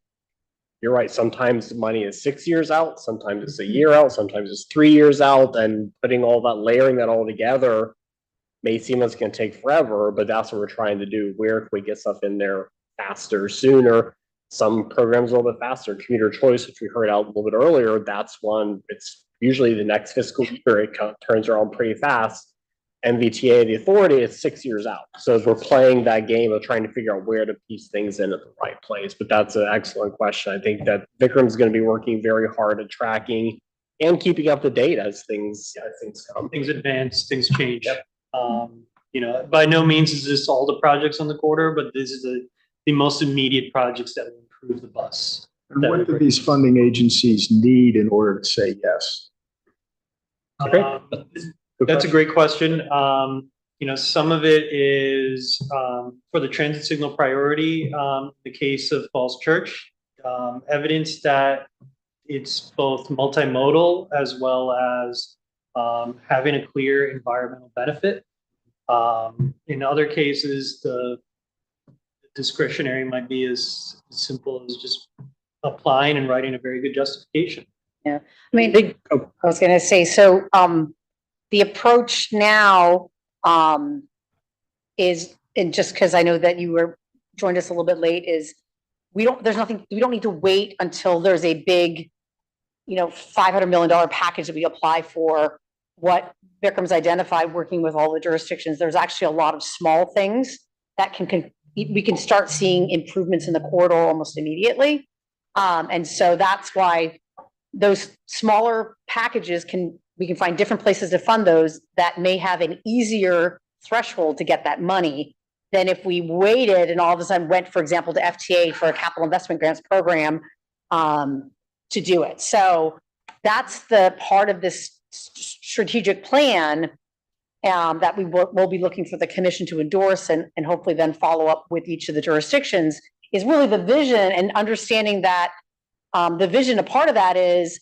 Speaker 7: you're right. Sometimes the money is 6 years out. Sometimes it's a year out. Sometimes it's 3 years out, and putting all that, layering that all together may seem like it's going to take forever, but that's what we're trying to do. Where can we get stuff in there faster, sooner? Some programs a little bit faster. Commuter choice, which we heard out a little bit earlier, that's one. It's usually the next fiscal year. It turns around pretty fast. MVTA, the authority, it's 6 years out. So we're playing that game of trying to figure out where to piece things in at the right place. But that's an excellent question. I think that Vikram's going to be working very hard at tracking and keeping up to date as things come.
Speaker 5: Things advance, things change. Yep. By no means is this all the projects on the quarter, but this is the most immediate projects that will improve the bus.
Speaker 6: And what do these funding agencies need in order to say yes?
Speaker 5: That's a great question. Some of it is for the transit signal priority, the case of Falls Church, evidence that it's both multimodal as well as having a clear environmental benefit. In other cases, the discretionary might be as simple as just applying and writing a very good justification.
Speaker 3: Yeah, I mean, I was going to say, so the approach now is, and just because I know that you joined us a little bit late, is we don't need to wait until there's a big, $500 million package that we apply for. What Vikram's identified working with all the jurisdictions, there's actually a lot of small things that we can start seeing improvements in the corridor almost immediately. And so that's why those smaller packages we can find different places to fund those that may have an easier threshold to get that money than if we waited and all of a sudden went, for example, to FTA for a capital investment grants program to do it. So that's the part of this strategic plan that we'll be looking for the commission to endorse and hopefully then follow up with each of the jurisdictions, is really the vision, and understanding that the vision, a part of that is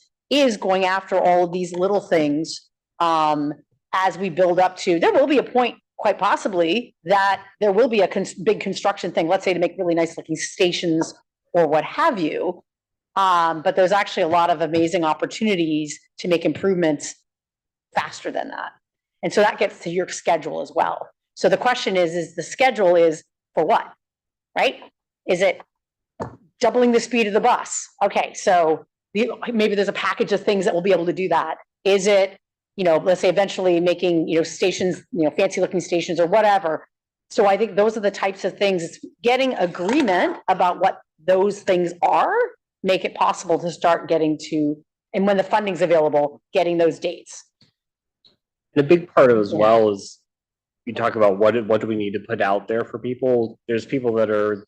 Speaker 3: going after all of these little things as we build up to, there will be a point quite possibly that there will be a big construction thing, let's say to make really nice looking stations or what have you. But there's actually a lot of amazing opportunities to make improvements faster than that. And so that gets to your schedule as well. So the question is the schedule is for what, right? Is it doubling the speed of the bus? Okay, so maybe there's a package of things that will be able to do that. Is it let's say eventually making, stations, fancy looking stations or whatever. So I think those are the types of things, it's getting agreement about what those things are, make it possible to start getting to, and when the funding's available, getting those dates.
Speaker 7: And a big part of it as
Speaker 3: Yeah.
Speaker 7: well is you talk about what do we need to put out there for people? There's people that are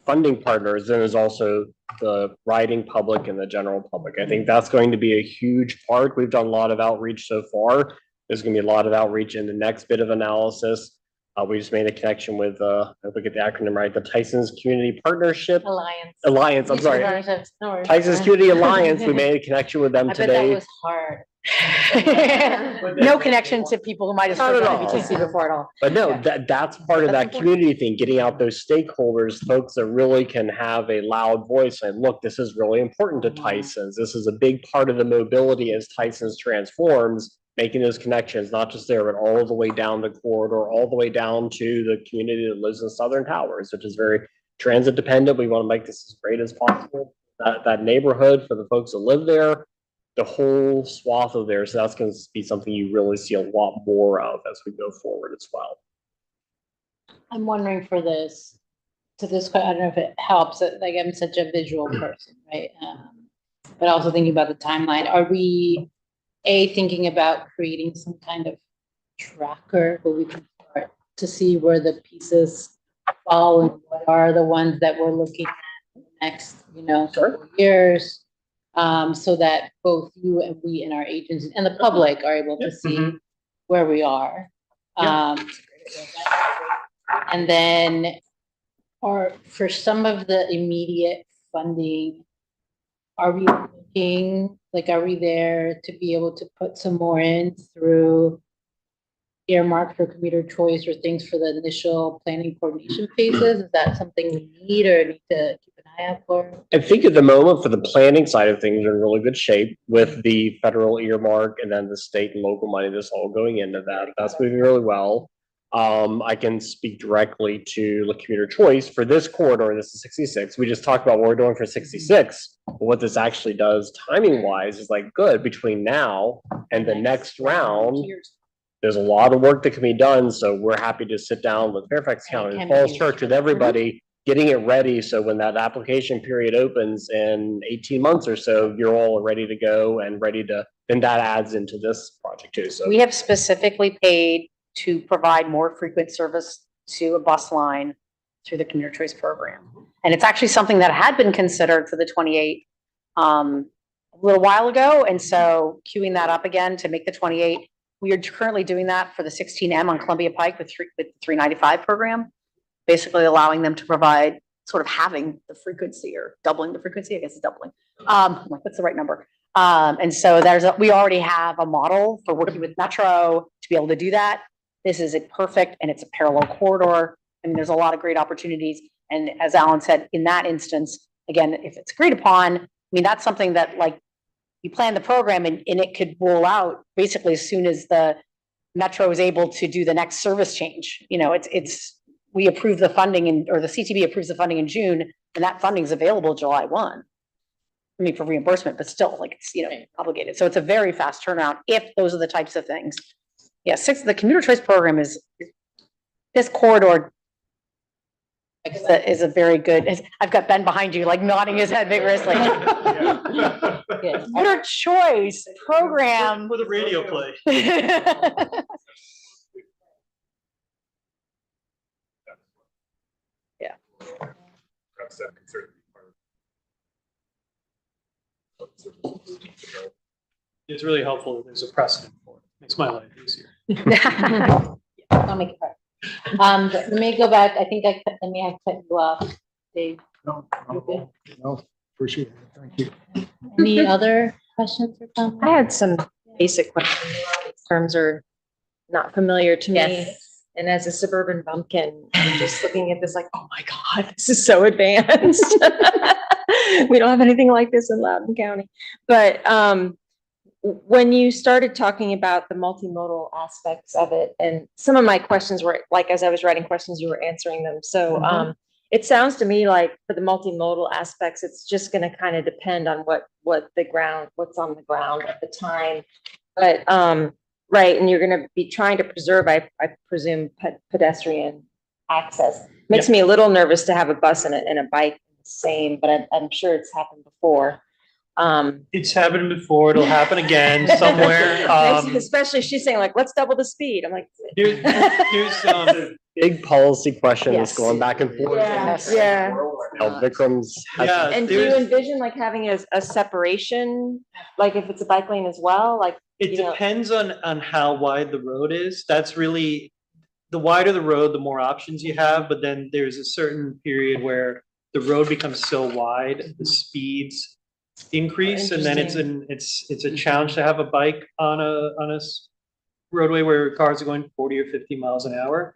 Speaker 7: funding partners, then there's also the writing public and the general public. I think that's going to be a huge part. We've done a lot of outreach so far. There's gonna be a lot of outreach in the next bit of analysis. We just made a connection with, I get the acronym right, the Tyson's Community Partnership Alliance, I'm sorry. Tyson's Community Alliance, we made a connection with them
Speaker 1: I bet that
Speaker 7: today.
Speaker 1: was hard.
Speaker 3: No connection to people who might have
Speaker 7: Not
Speaker 3: served
Speaker 7: at
Speaker 3: on
Speaker 7: all.
Speaker 3: MBTC before at all.
Speaker 7: But no,
Speaker 3: Yeah.
Speaker 7: that's part of
Speaker 3: That's
Speaker 7: that community thing, getting out those stakeholders, folks that really can have a loud voice and look, this is really important to Tyson's. This is a big part of the mobility as Tyson's transforms, making those connections, not just there, but all the way down the corridor, all the way down to the community that lives in Southern Towers, which is very transit dependent. We want to make this as great as possible. That neighborhood for the folks that live there, the whole swath of there. So that's going to be something you really see a lot more of as we go forward as well.
Speaker 1: I'm wondering for this, to this, I don't know if it helps, like I'm such a visual person, right? But also thinking about the timeline, are we, thinking about creating some kind of tracker where we can start to see where the pieces fall and what are the ones that we're looking at in the next, couple years? So that both you and we and our agents and the public are able to see where we are. And then, or for some of the immediate funding, are we looking, like, are we there to be able to put some more in through earmark for commuter choice or things for the initial planning coordination phases? Is that something we need or need to keep an eye out for?
Speaker 7: I think at the moment for the planning side of things, we're in really good shape with the federal earmark and then the state and local money that's all going into that. That's moving really well. I can speak directly to the commuter choice for this corridor. This is 66. We just talked about what we're doing for 66. But what this actually does timing wise is like good between now and the next round. There's a lot of work that can be done. So we're happy to sit down with Fairfax County, Falls Church, with everybody, getting it ready. So when that application period opens in 18 months or so, you're all ready to go and ready to, then that adds into this project too. So
Speaker 3: We have specifically paid to provide more frequent service to a bus line through the commuter choice program. And it's actually something that had been considered for the 28 a little while ago. And so queuing that up again to make the 28, we are currently doing that for the 16M on Columbia Pike with the 395 program, basically allowing them to provide sort of having the frequency or doubling the frequency. I guess it's doubling. I'm like, what's the right number? And so we already have a model for working with Metro to be able to do that. This is a perfect, and it's a parallel corridor. I mean, there's a lot of great opportunities. And as Alan said, in that instance, again, if it's agreed upon, I mean, that's something that, like, you plan the program and it could roll out basically as soon as the Metro is able to do the next service change. We approve the funding or the CTB approves the funding in June, and that funding is available July 1. I mean, for reimbursement, but still, like, it's, obligated. So it's a very fast turnaround if those are the types of things. Yeah, the commuter choice program this corridor is a very good, I've got Ben behind you, like nodding his head vigorously. Commuter choice program.
Speaker 5: With a radio play.
Speaker 3: Yeah.
Speaker 2: Perhaps that could certainly be part of.
Speaker 5: It's really helpful that there's a precedent for it. Makes my life easier.
Speaker 1: I'll make it hard. Let me go back. I think I may have cut you off, Dave.
Speaker 6: No, appreciate it. Thank you.
Speaker 1: Any other questions or comments?
Speaker 4: I had some basic questions. These terms are not familiar to me.
Speaker 1: Yes.
Speaker 4: And as a suburban bumpkin, I'm just looking at this like, oh my God, this is so advanced. We don't have anything like this in Loudoun County. But when you started talking about the multimodal aspects of it, and some of my questions were like, as I was writing questions, you were answering them. So it sounds to me like for the multimodal aspects, it's just going to kind of depend on what's on the ground at the time. But, right, and you're gonna be trying to preserve, I presume, pedestrian access. Makes me a little nervous to have a bus and a bike the same, but I'm sure it's happened before.
Speaker 5: It's happened before, it'll happen again somewhere.
Speaker 4: Especially she's saying like, let's double the speed. I'm like.
Speaker 5: There's
Speaker 7: Big policy question that's
Speaker 3: Yes.
Speaker 7: going back and forth.
Speaker 4: Yeah.
Speaker 7: Now, Vikram's has-
Speaker 5: Yeah.
Speaker 4: And do you
Speaker 5: there's-
Speaker 4: envision like having a separation, like if it's a bike lane as well, like?
Speaker 5: It
Speaker 4: you know-
Speaker 5: depends on how wide the road is. That's really, the wider the road, the more options you have, but then there's a certain period where the road becomes so wide, the speeds increase, and then it's a challenge to have a bike on a roadway where cars are going 40 or 50 miles an hour.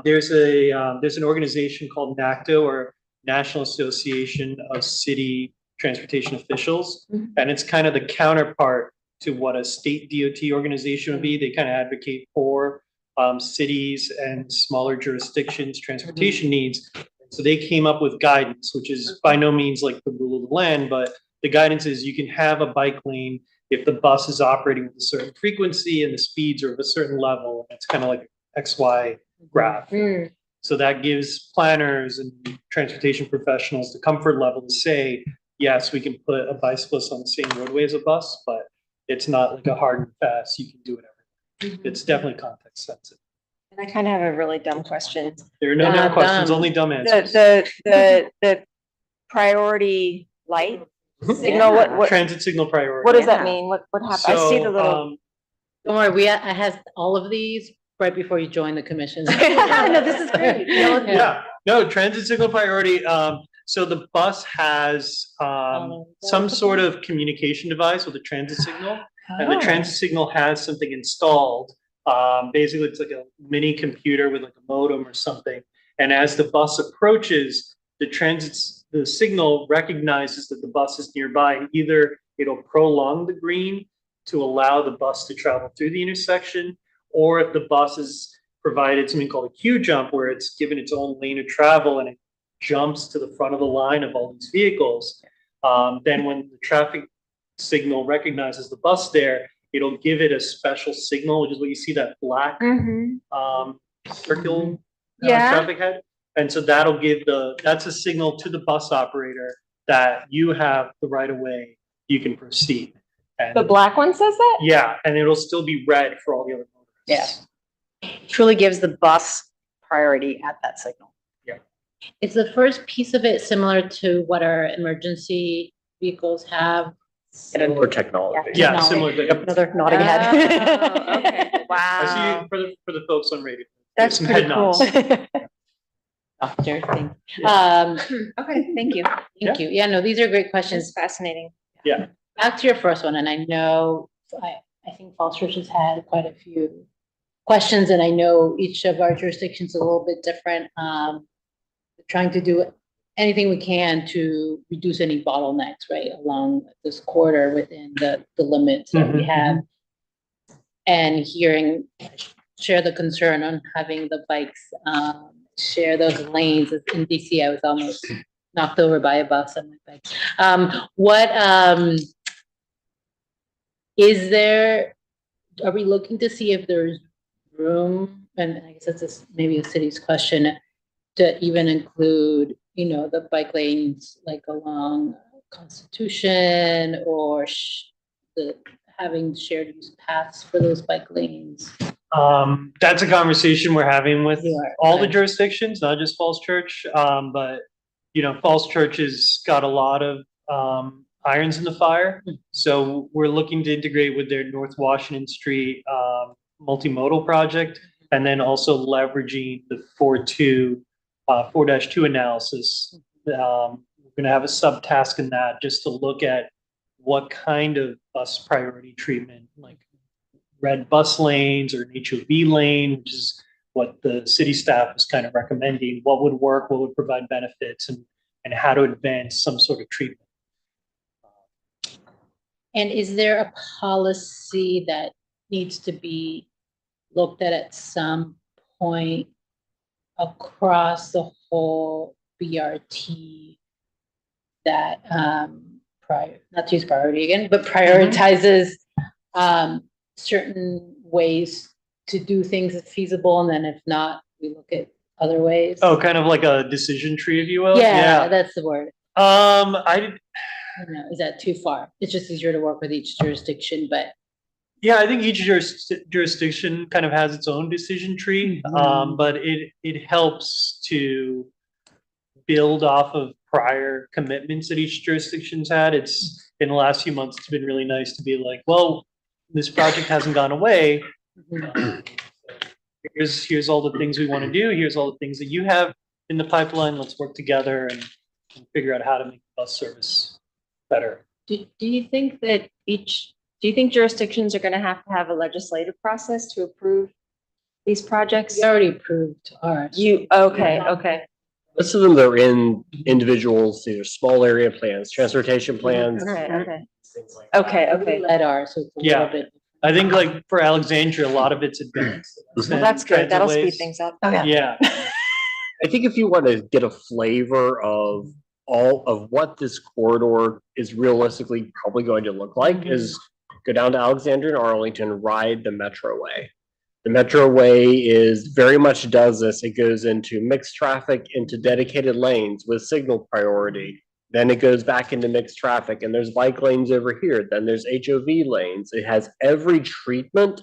Speaker 5: There's an organization called NACTO, or National Association of City Transportation Officials, and it's kind of the counterpart to what a state DOT organization would be. They kind of advocate for cities and smaller jurisdictions' transportation needs. So they came up with guidance, which is by no means like the rule of the land, but the guidance is you can have a bike lane if the bus is operating with a certain frequency and the speeds are of a certain level. It's kind of like XY graph. So that gives planners and transportation professionals the comfort level to say, yes, we can put a bicyclist on the same roadway as a bus, but it's not like a hard and fast, you can do whatever. It's definitely context sensitive.
Speaker 4: And I kind of have a really dumb question.
Speaker 5: There are no dumb
Speaker 1: Not
Speaker 5: questions,
Speaker 1: dumb.
Speaker 5: only dumb answers.
Speaker 4: The priority light signal, what
Speaker 5: Transit signal priority.
Speaker 4: does that mean? What happened? I see the
Speaker 5: So,
Speaker 4: little.
Speaker 1: Don't worry, I had all of these right before you joined the commission.
Speaker 4: No, this is great.
Speaker 5: Yeah, no, transit signal priority. So the bus has some sort of communication device with a transit signal, and the transit signal has something installed. Basically, it's like a mini computer with like a modem or something. And as the bus approaches, the signal recognizes that the bus is nearby, and either it'll prolong the green to allow the bus to travel through the intersection, or if the bus is provided something called a queue jump, where it's given its own lane of travel and it jumps to the front of the line of all these vehicles, then when the traffic signal recognizes the bus there, it'll give it a special signal, which is what you see, that black circle
Speaker 4: Yeah.
Speaker 5: traffic head. And so that'll give that's a signal to the bus operator that you have the right of way, you can proceed. And
Speaker 4: The black one says that?
Speaker 5: yeah, and it'll still be red for all the other motorists.
Speaker 3: Truly gives the bus priority at that signal.
Speaker 1: Is the first piece of it similar to what our emergency vehicles have?
Speaker 7: Similar technology.
Speaker 5: Yeah, similar to.
Speaker 3: Another nodding head.
Speaker 4: Oh, okay.
Speaker 5: I
Speaker 4: Wow.
Speaker 5: see for the folks on radio.
Speaker 4: That's
Speaker 5: some
Speaker 4: pretty
Speaker 5: head nods.
Speaker 4: cool.
Speaker 1: Doctor thing.
Speaker 4: Okay, thank you.
Speaker 1: Thank you. Yeah, no, these are great
Speaker 4: This
Speaker 1: questions.
Speaker 4: is fascinating.
Speaker 1: Back to your first one, and I know, I think Falls Church has had quite a few questions, and I know each of our jurisdictions is a little bit different. Trying to do anything we can to reduce any bottlenecks, right, along this corridor within the limits that we have. And share the concern on having the bikes, share those lanes. In DC, I was almost knocked over by a bus on my bike. Is there, are we looking to see if there's room, and I guess that's maybe a city's question, to even include, the bike lanes like along Constitution, or having shared use paths for those bike lanes?
Speaker 5: That's a conversation we're having with
Speaker 1: You are,
Speaker 5: all the
Speaker 1: right.
Speaker 5: jurisdictions, not just Falls Church. But Falls Church has got a lot of irons in the fire. So we're looking to integrate with their North Washington Street multimodal project, and then also leveraging the 4-2 analysis. We're going to have a subtask in that, just to look at what kind of bus priority treatment, like red bus lanes or an HOV lane, which is what the city staff was kind of recommending, what would work, what would provide benefits, and how to advance some sort of treatment.
Speaker 1: And is there a policy that needs to be looked at some point across the whole BRT that not to use priority again, but prioritizes certain ways to do things that's feasible, and then if not, we look at other ways?
Speaker 5: Oh, kind of like a decision tree, if you will?
Speaker 1: Yeah, that's the word.
Speaker 5: I
Speaker 1: I don't know, is that too far? It's just easier to work with each jurisdiction, but
Speaker 5: Yeah, I think each jurisdiction kind of has its own decision tree, but it helps to build off of prior commitments that each jurisdiction's had. It's, in the last few months, it's been really nice to be like, well, this project hasn't gone away. Here's all the things we want to do. Here's all the things that you have in the pipeline. Let's work together and figure out how to make the bus service better.
Speaker 4: Do you think that do you think jurisdictions are gonna have a legislative process to approve these projects?
Speaker 1: we already approved ours.
Speaker 4: Okay.
Speaker 7: Most of them are in individuals, either small area plans, transportation plans.
Speaker 4: Okay.
Speaker 7: Things like that.
Speaker 4: Okay.
Speaker 1: We led ours, so it's a
Speaker 5: Yeah.
Speaker 1: little bit.
Speaker 5: I think like for Alexandria, a lot of it's advanced.
Speaker 4: Well, that's good. That'll speed things up. Oh,
Speaker 5: Yeah,
Speaker 7: I think if you want to get a flavor of all of what this corridor is realistically probably going to look like, is go down to Alexandria and Arlington, ride the Metroway. The Metroway is very much does this. It goes into mixed traffic, into dedicated lanes with signal priority. Then it goes back into mixed traffic, and there's bike lanes over here. Then there's HOV lanes. It has every treatment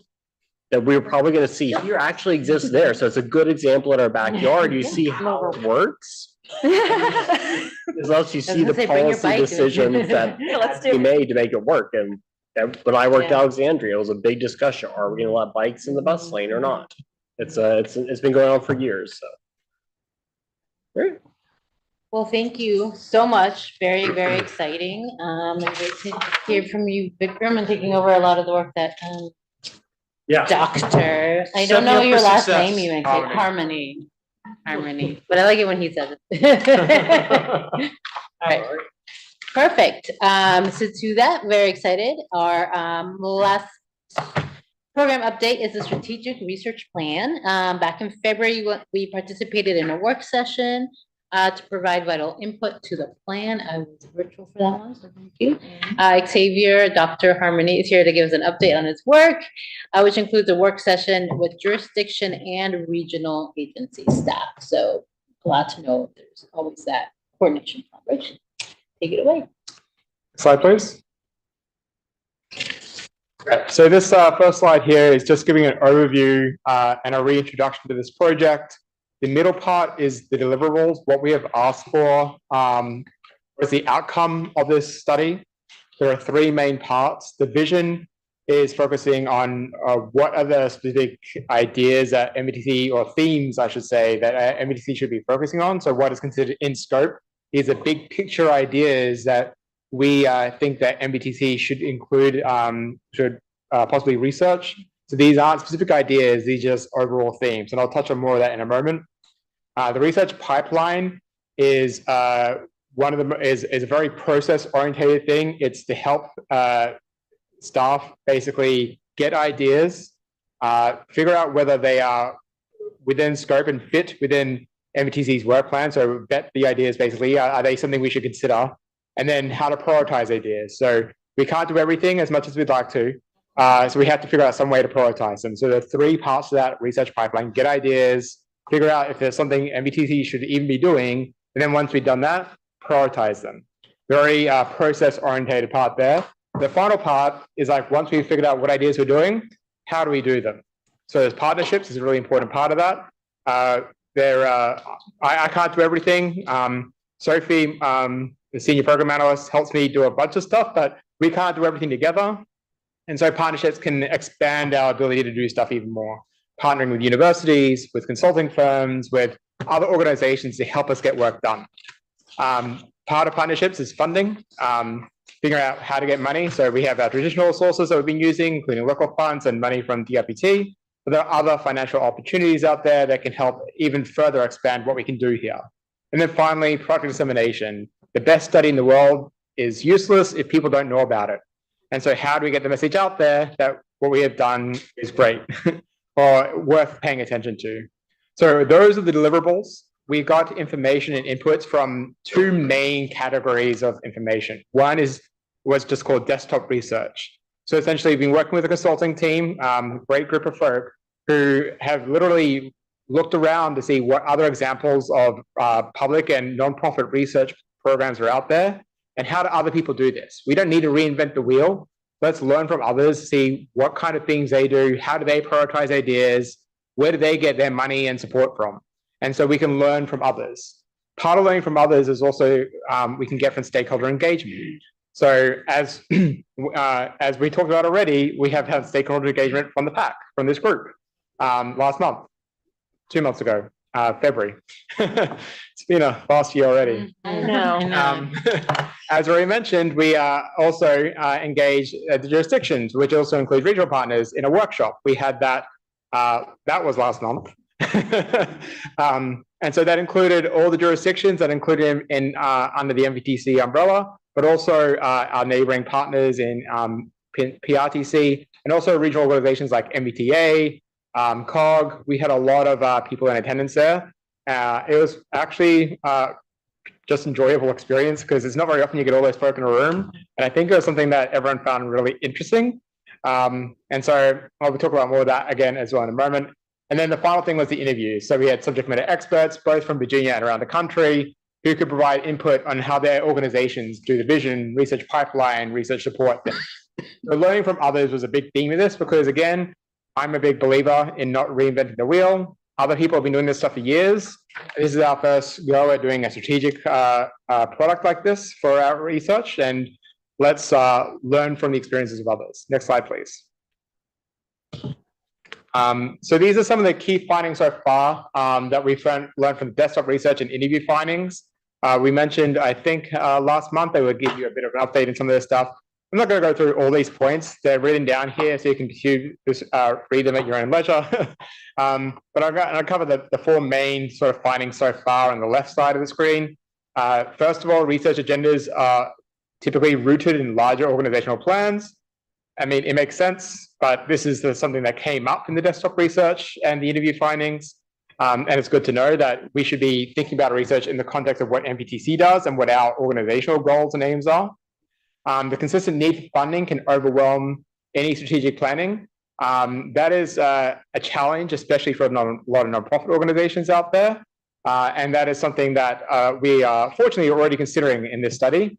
Speaker 7: that we're probably going to see here actually exists there. So it's a good example in our backyard. You see how it works. As well as you see the
Speaker 1: Bring your
Speaker 7: policy
Speaker 1: bike.
Speaker 7: decisions that
Speaker 4: Let's
Speaker 7: we
Speaker 4: do it.
Speaker 7: made to make it work. And when I worked at
Speaker 1: Yeah.
Speaker 7: Alexandria, it was a big discussion. Are we going to let bikes in the bus lane or not? It's been going on for years. So. Great.
Speaker 1: Well, thank you so much. Very, very exciting. And great to hear from you, Vikram, and taking over a lot of the work that,
Speaker 5: yeah.
Speaker 1: Doctor, I
Speaker 5: Set
Speaker 1: don't
Speaker 5: me
Speaker 1: know
Speaker 5: up
Speaker 1: your
Speaker 5: for
Speaker 1: last
Speaker 5: success.
Speaker 1: name even,
Speaker 5: Harmony.
Speaker 1: Harmony, but I like it when he says it. All right, perfect. So to that, very excited. Our last program update is the strategic research plan. Back in February, we participated in a work session to provide vital input to the plan. I was virtual for that one, so thank you. Xavier, Dr. Harmony is here to give us an update on his work, which includes a work session with jurisdiction and regional agency staff. So a lot to know. There's always that coordination collaboration. Take it away.
Speaker 2: Slide, please. So this first slide here is just giving an overview and a reintroduction to this project. The middle part is the deliverables, what we have asked for, was the outcome of this study. There are three main parts. The vision is focusing on what are the specific ideas that MBTC, or themes, I should say, that MBTC should be focusing on. So what is considered in scope is a big picture ideas that we think that MBTC should include, should possibly research. So these aren't specific ideas, these are just overall themes, and I'll touch on more of that in a moment. The research pipeline is one of them is a very process-oriented thing. It's to help staff basically get ideas, figure out whether they are within scope and fit within MBTC's work plan. So vet the ideas basically, are they something we should consider? And then how to prioritize ideas. So we can't do everything as much as we'd like to. So we have to figure out some way to prioritize them. So there are three parts to that research pipeline: get ideas, figure out if there's something MBTC should even be doing, and then once we've done that, prioritize them. Very process-oriented part there. The final part is like, once we've figured out what ideas we're doing, how do we do them? So there's partnerships is a really important part of that. I can't do everything. Sophie, the senior program analyst, helps me do a bunch of stuff, but we can't do everything together. And so partnerships can expand our ability to do stuff even more. Partnering with universities, with consulting firms, with other organizations to help us get work done. Part of partnerships is funding, figuring out how to get money. So we have our traditional sources that we've been using, including local funds and money from DRPT. But there are other financial opportunities out there that can help even further expand what we can do here. And then finally, product dissemination. The best study in the world is useless if people don't know about it. And so how do we get the message out there that what we have done is great or worth paying attention to? So those are the deliverables. We got information and inputs from two main categories of information. One was just called desktop research.
Speaker 8: So essentially, we've been working with a consulting team, great group of folk who have literally looked around to see what other examples of public and nonprofit research programs are out there, and how do other people do this. We don't need to reinvent the wheel. Let's learn from others, see what kind of things they do, how do they prioritize ideas, where do they get their money and support from? And so we can learn from others. Part of learning from others is also we can get from stakeholder engagement. So as we talked about already, we have had stakeholder engagement from the PAC, from this group, last month, 2 months ago, February. It's been a last year already.
Speaker 4: I know.
Speaker 8: As already mentioned, we also engaged the jurisdictions, which also include regional partners, in a workshop. We had that, that was last month. And so that included all the jurisdictions, that included in under the MVTC umbrella, but also our neighboring partners in PRTC, and also regional organizations like MBTA, COG. We had a lot of people in attendance there. It was actually just enjoyable experience, because it's not very often you get all those folk in a room. And I think it was something that everyone found really interesting. And so I'll talk about more of that again as well in a moment. And then the final thing was the interviews. So we had subject matter experts, both from Virginia and around the country, who could provide input on how their organizations do the vision, research pipeline, research support. So learning from others was a big theme of this, because again, I'm a big believer in not reinventing the wheel. Other people have been doing this stuff for years. This is our first go at doing a strategic product like this for our research, and let's learn from the experiences of others. Next slide, please. So these are some of the key findings so far that we've learned from desktop research and interview findings. We mentioned, I think, last month, I would give you a bit of an update on some of this stuff. I'm not going to go through all these points. They're written down here, so you can just read them at your own leisure. But I'll cover the four main sort of findings so far on the left side of the screen. First of all, research agendas are typically rooted in larger organizational plans. I mean, it makes sense, but this is something that came up in the desktop research and the interview findings. And it's good to know that we should be thinking about research in the context of what MPTC does and what our organizational goals and aims are. The consistent need for funding can overwhelm any strategic planning. That is a challenge, especially for a lot of nonprofit organizations out there. And that is something that we are fortunately already considering in this study.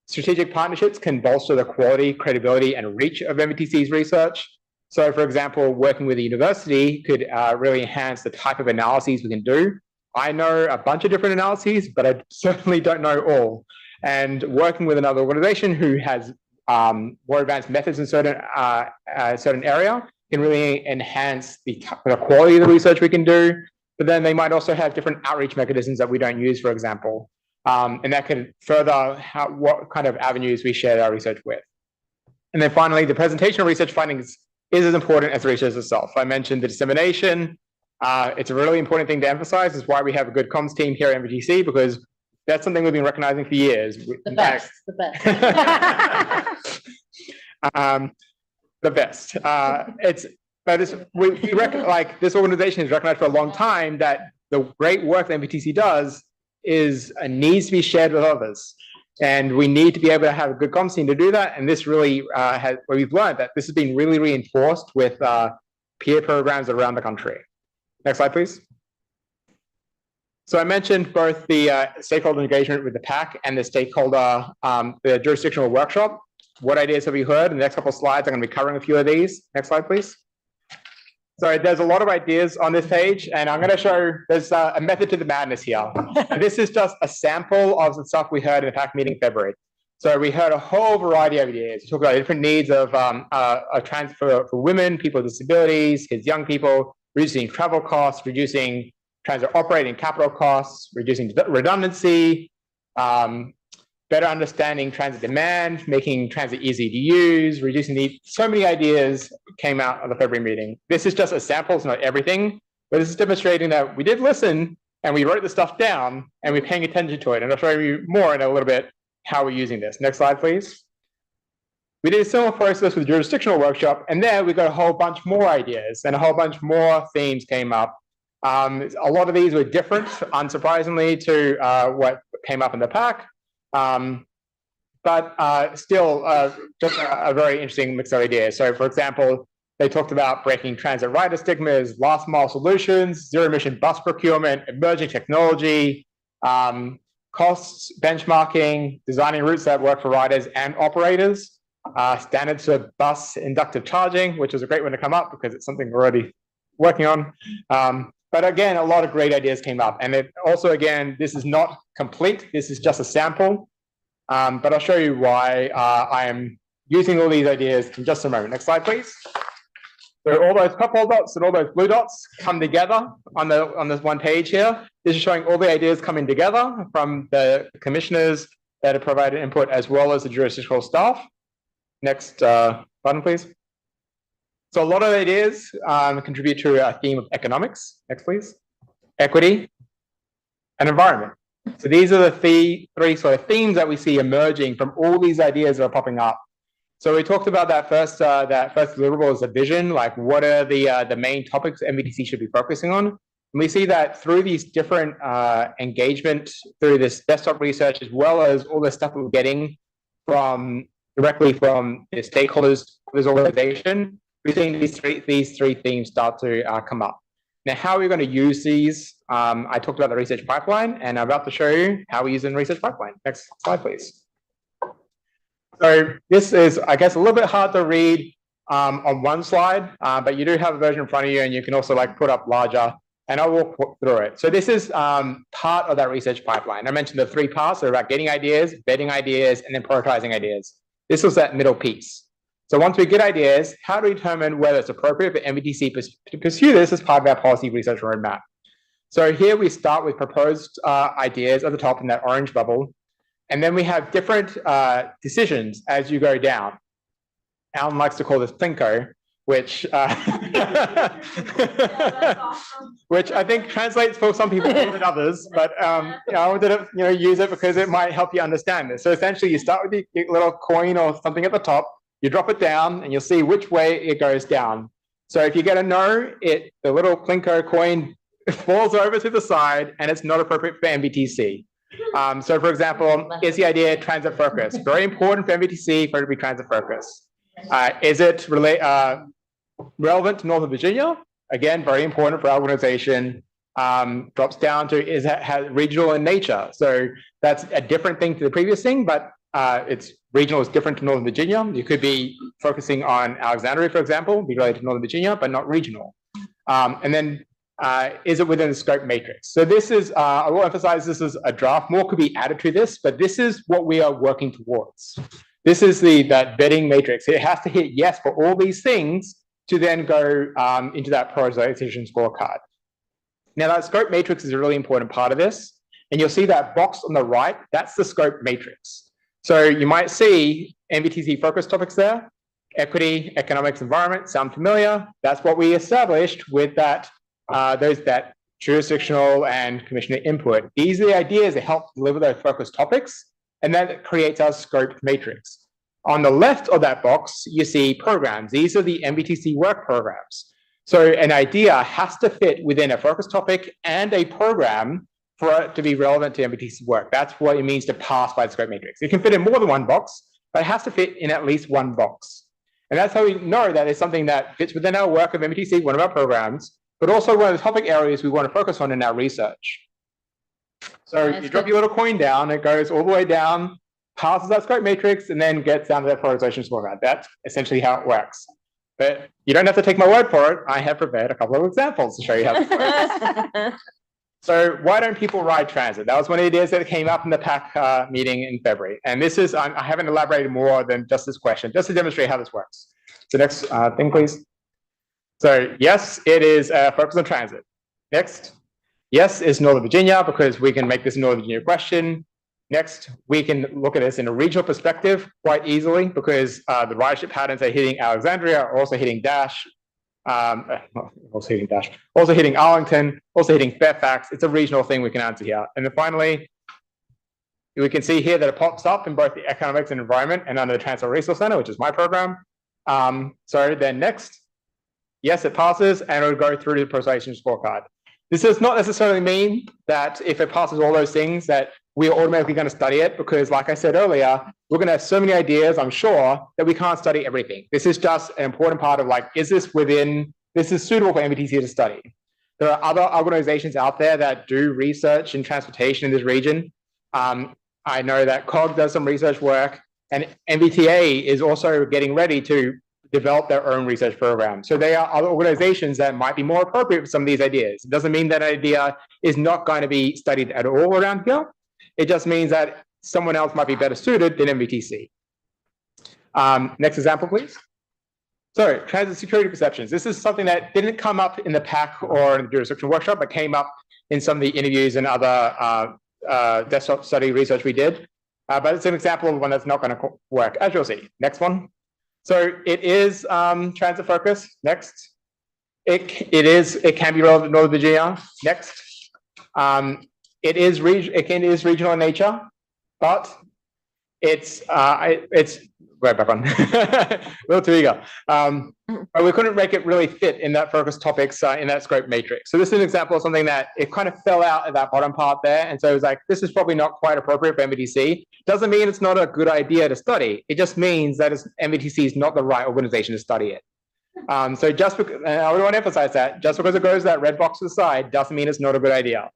Speaker 8: Strategic partnerships can bolster the quality, credibility, and reach of MPTC's research. So, for example, working with a university could really enhance the type of analyses we can do. I know a bunch of different analyses, but I certainly don't know all. And working with another organization who has more advanced methods in certain area can really enhance the quality of the research we can do. But then they might also have different outreach mechanisms that we don't use, for example. And that can further what kind of avenues we share our research with. And then finally, the presentation of research findings is as important as the research itself. I mentioned the dissemination. It's a really important thing to emphasize. It's why we have a good comms team here at MVTC, because that's something we've been recognizing for years.
Speaker 1: The best, the best.
Speaker 8: The best. We reckon, like, this organization has recognized for a long time that the great work that MVTC does needs to be shared with others. And we need to be able to have a good comms team to do that. And this really we've learned that this has been really reinforced with peer programs around the country. Next slide, please. So I mentioned both the stakeholder engagement with the PAC and the stakeholder, the jurisdictional workshop. What ideas have you heard? In the next couple of slides, I'm going to be covering a few of these. Next slide, please. So there's a lot of ideas on this page, and I'm going to show there's a method to the madness here. And this is just a sample of the stuff we heard in the PAC meeting in February. So we heard a whole variety of ideas. We talked about different needs of a transfer for women, people with disabilities, kids, young people, reducing travel costs, reducing transit operating capital costs, reducing redundancy, better understanding transit demand, making transit easy to use, reducing the, so many ideas came out of the February meeting. This is just a sample, it's not everything, but this is demonstrating that we did listen and we wrote the stuff down and we're paying attention to it. And I'll show you more in a little bit how we're using this. Next slide, please. We did a similar process with the jurisdictional workshop, and there we got a whole bunch more ideas and a whole bunch more themes came up. A lot of these were different, unsurprisingly, to what came up in the PAC. But but still just a very interesting mix of ideas. So for example, they talked about breaking transit rider stigmas, last mile solutions, zero emission bus procurement, emerging technology, costs, benchmarking, designing routes that work for riders and operators, standards for bus inductive charging, which is a great one to come up because it's something we're already working on. But again, a lot of great ideas came up. And it also, again, this is not complete. This is just a sample. But I'll show you why I am using all these ideas in just a moment. Next slide, please. So all those purple dots and all those blue dots come together on this one page here. This is showing all the ideas coming together from the commissioners that have provided input as well as the jurisdictional staff. Next button, please. So a lot of ideas contribute to a theme of economics. Next, please. Equity and environment. So these are the three sort of themes that we see emerging from all these ideas that are popping up. So we talked about that first deliverable as a vision, like what are the main topics MBTC should be focusing on. And we see that through these different engagement, through this desktop research, as well as all the stuff that we're getting directly from the stakeholders of this organization, we're seeing these three themes start to come up. Now, how are we going to use these? I talked about the research pipeline, and I'm about to show you how we use it in the research pipeline. Next slide, please. So this is, I guess, a little bit hard to read on one slide, but you do have a version in front of you, and you can also like put up larger, and I will walk through it. So this is part of that research pipeline. I mentioned the 3 parts are about getting ideas, vetting ideas, and then prioritizing ideas. This was that middle piece. So once we get ideas, how do we determine whether it's appropriate for MBTC to pursue this as part of our policy research roadmap? So here we start with proposed ideas at the top in that orange bubble. And then we have different decisions as you go down. Alan likes to call this Plinko, which which I think translates for some people more than others, but I wanted to use it because it might help you understand this. So essentially, you start with your little coin or something at the top, you drop it down, and you'll see which way it goes down. So if you get a no, the little Plinko coin falls over to the side, and it's not appropriate for MBTC. So for example, is the idea transit focus? Very important for MBTC for it to be transit focus. Is it relevant to Northern Virginia? Again, very important for our organization. Drops down to is it regional in nature? So that's a different thing to the previous thing, but it's regional is different to Northern Virginia. You could be focusing on Alexandria, for example, be related to Northern Virginia, but not regional. And then is it within the scope matrix? So this is, I will emphasize this is a draft. More could be added to this, but this is what we are working towards. This is that vetting matrix. It has to hit yes for all these things to then go into that prioritization scorecard. Now that scope matrix is a really important part of this. And you'll see that box on the right, that's the scope matrix. So you might see MBTC focus topics there. Equity, economics, environment, sound familiar? That's what we established with that jurisdictional and commissioner input. These are the ideas that help deliver those focus topics, and that creates our scope matrix. On the left of that box, you see programs. These are the MBTC work programs. So an idea has to fit within a focus topic and a program for it to be relevant to MBTC work. That's what it means to pass by the scope matrix. It can fit in more than one box, but it has to fit in at least one box. And that's how we know that it's something that fits within our work of MBTC, one of our programs, but also one of the topic areas we want to focus on in our research. So you drop your little coin down, it goes all the way down, passes that scope matrix, and then gets down to that prioritization scorecard. That's essentially how it works. But you don't have to take my word for it. I have prepared a couple of examples to show you how this works. So why don't people ride transit? That was one of the ideas that came up in the PAC meeting in February. And this is, I haven't elaborated more than just this question, just to demonstrate how this works. So next thing, please. So yes, it is focused on transit. Next, yes, it's Northern Virginia because we can make this a Northern Virginia question. Next, we can look at this in a regional perspective quite easily because the ridership patterns are hitting Alexandria are also hitting also hitting Arlington, also hitting Fairfax. It's a regional thing we can answer here. And then finally, we can see here that it pops up in both the economics and environment and under the Transport Resource Center, which is my program. So then next, yes, it passes and it'll go through to the prioritization scorecard. This does not necessarily mean that if it passes all those things that we are automatically going to study it because, like I said earlier, we're going to have so many ideas, I'm sure, that we can't study everything. This is just an important part of like, is this suitable for MBTC to study? There are other organizations out there that do research in transportation in this region. I know that COG does some research work, and MBTA is also getting ready to develop their own research program. So there are other organizations that might be more appropriate for some of these ideas. It doesn't mean that idea is not going to be studied at all around here. It just means that someone else might be better suited than MBTC. Next example, please. So transit security perceptions. This is something that didn't come up in the PAC or in the jurisdiction workshop, but came up in some of the interviews and other desktop study research we did. But it's an example of one that's not going to work, as you'll see. Next one. So it is transit focused. Next. It can be relevant to Northern Virginia. Next. It is regional in nature, but it's right back on. A little too eager. But we couldn't make it really fit in that focus topics in that scope matrix. So this is an example of something that it kind of fell out at that bottom part there. And so it was like, this is probably not quite appropriate for MBTC. Doesn't mean it's not a good idea to study. It just means that MBTC is not the right organization to study it. So just because, and I want to emphasize that, just because it goes that red box to the side doesn't mean it's not a good idea.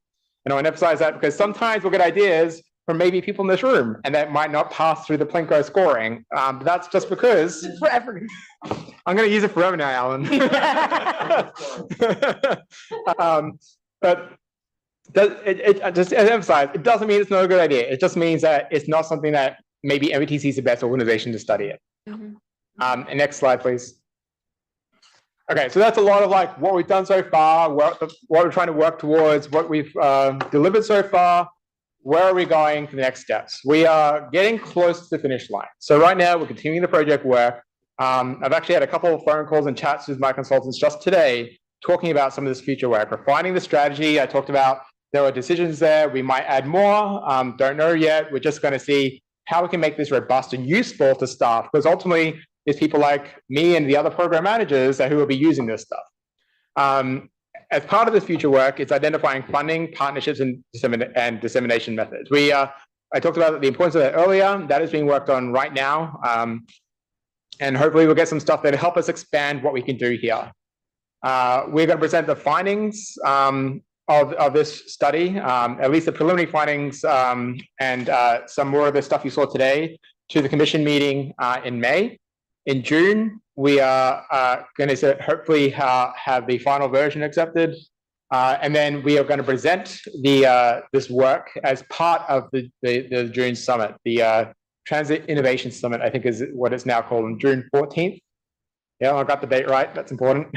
Speaker 8: And I want to emphasize that because sometimes we'll get ideas from maybe people in this room, and that might not pass through the Plinko scoring. But that's just because forever. I'm going to use it forever now, Alan. But just emphasize, it doesn't mean it's not a good idea. It just means that it's not something that maybe MBTC is the best organization to study it. And next slide, please. Okay, so that's a lot of like what we've done so far, what we're trying to work towards, what we've delivered so far. Where are we going for the next steps? We are getting close to the finish line. So right now we're continuing the project work. I've actually had a couple of phone calls and chats with my consultants just today, talking about some of this future work, refining the strategy. I talked about there are decisions there. We might add more. Don't know yet. We're just going to see how we can make this robust and useful to staff, because ultimately it's people like me and the other program managers who will be using this stuff. As part of this future work, it's identifying funding, partnerships, and dissemination methods. I talked about the importance of that earlier. That is being worked on right now. And hopefully we'll get some stuff that'll help us expand what we can do here. We're going to present the findings of this study, at least the preliminary findings, and some more of the stuff you saw today to the commission meeting in May. In June, we are going to hopefully have the final version accepted. And then we are going to present this work as part of the June summit, the Transit Innovation Summit, I think is what it's now called, on June 14th. Yeah, I got the date right. That's important.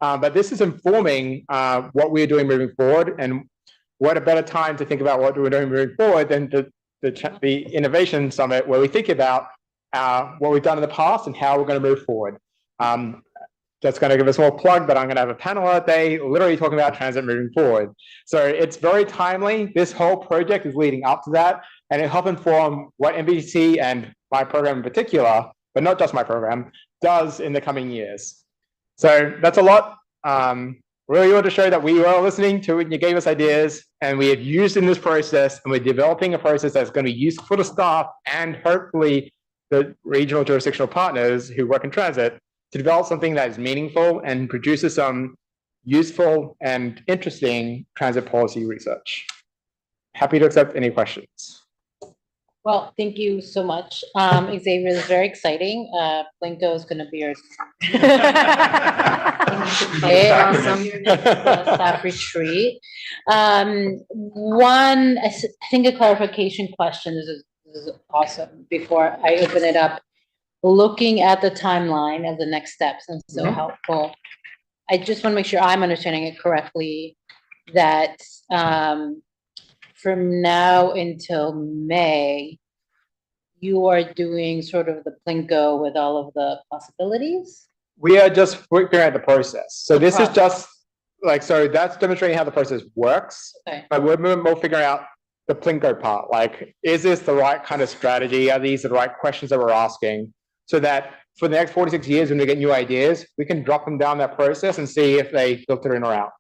Speaker 8: But this is informing what we're doing moving forward, and what a better time to think about what we're doing moving forward than the Innovation Summit, where we think about what we've done in the past and how we're going to move forward. Just going to give a small plug, but I'm going to have a panel that day literally talking about transit moving forward. So it's very timely. This whole project is leading up to that, and it helps inform what MBTC and my program in particular, but not just my program, does in the coming years. So that's a lot. Really want to show that we were listening to it and you gave us ideas, and we have used in this process, and we're developing a process that's going to be useful for the staff and hopefully the regional jurisdictional partners who work in transit, to develop something that is meaningful and produces some useful and interesting transit policy research. Happy to accept any questions.
Speaker 1: Well, thank you so much. Xavier, this is very exciting. Blinko is going to be your staff retreat. One, I think a clarification question is awesome. Before I open it up, looking at the timeline of the next steps, and so helpful. I just want to make sure I'm understanding it correctly, that from now until May, you are doing sort of the Plinko with all of the possibilities?
Speaker 8: We are just figuring out the process. So this is just like, so that's demonstrating how the process works.
Speaker 1: Okay.
Speaker 8: But we're more figuring out the Plinko part. Like, is this the right kind of strategy? Are these the right questions that we're asking? So that for the next 46 years, when we get new ideas, we can drop them down that process and see if they filter in or out.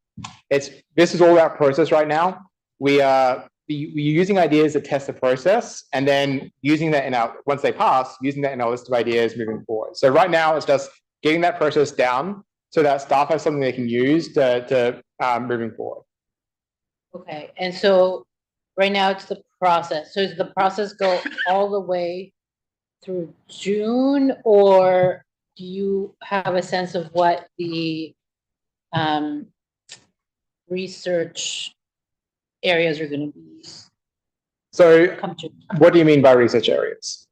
Speaker 8: This is all about process right now. We are using ideas to test the process and then using that once they pass, using that in our list of ideas moving forward. So right now it's just getting that process down so that staff have something they can use to moving forward.
Speaker 1: Okay, and so right now it's the process. So does the process go all the way through June, or do you have a sense of what the research areas are going to be?
Speaker 8: So
Speaker 1: Come to.
Speaker 8: what do you mean by research areas?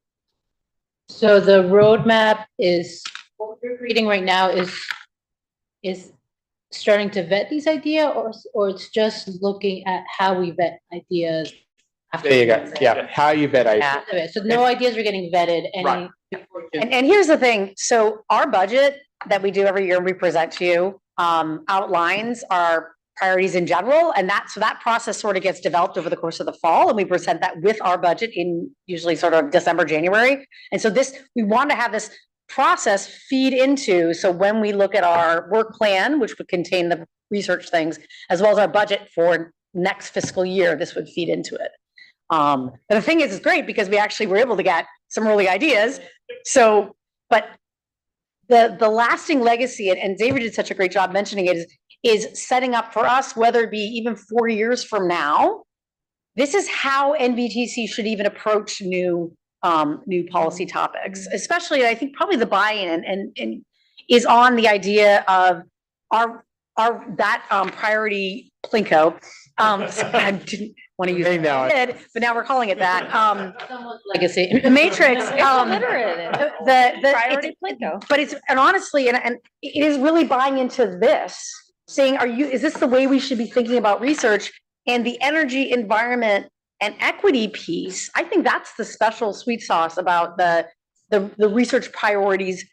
Speaker 1: So the roadmap is, what we're reading right now is starting to vet these ideas, or it's just looking at how we vet ideas.
Speaker 8: There you go. Yeah, how you vet ideas.
Speaker 1: Okay, so no ideas are getting vetted
Speaker 8: Right.
Speaker 1: before June.
Speaker 3: And here's the thing, so our budget that we do every year, we present to you, outlines our priorities in general, and so that process sort of gets developed over the course of the fall, and we present that with our budget in usually sort of December, January. And so we want to have this process feed into, so when we look at our work plan, which would contain the research things, as well as our budget for next fiscal year, this would feed into it. And the thing is, it's great because we actually were able to get some early ideas. So, but the lasting legacy, and Xavier did such a great job mentioning it, is setting up for us, whether it be even 4 years from now, this is how NBTC should even approach new policy topics, especially, I think probably the buy-in and is on the idea of that priority Plinko. I didn't want to use it, but now we're calling it that.
Speaker 1: Legacy.
Speaker 3: The matrix,
Speaker 4: Priority Plinko.
Speaker 3: but and honestly, and it is really buying into this, saying, is this the way we should be thinking about research? And the energy, environment, and equity piece, I think that's the special sweet sauce about the research priorities.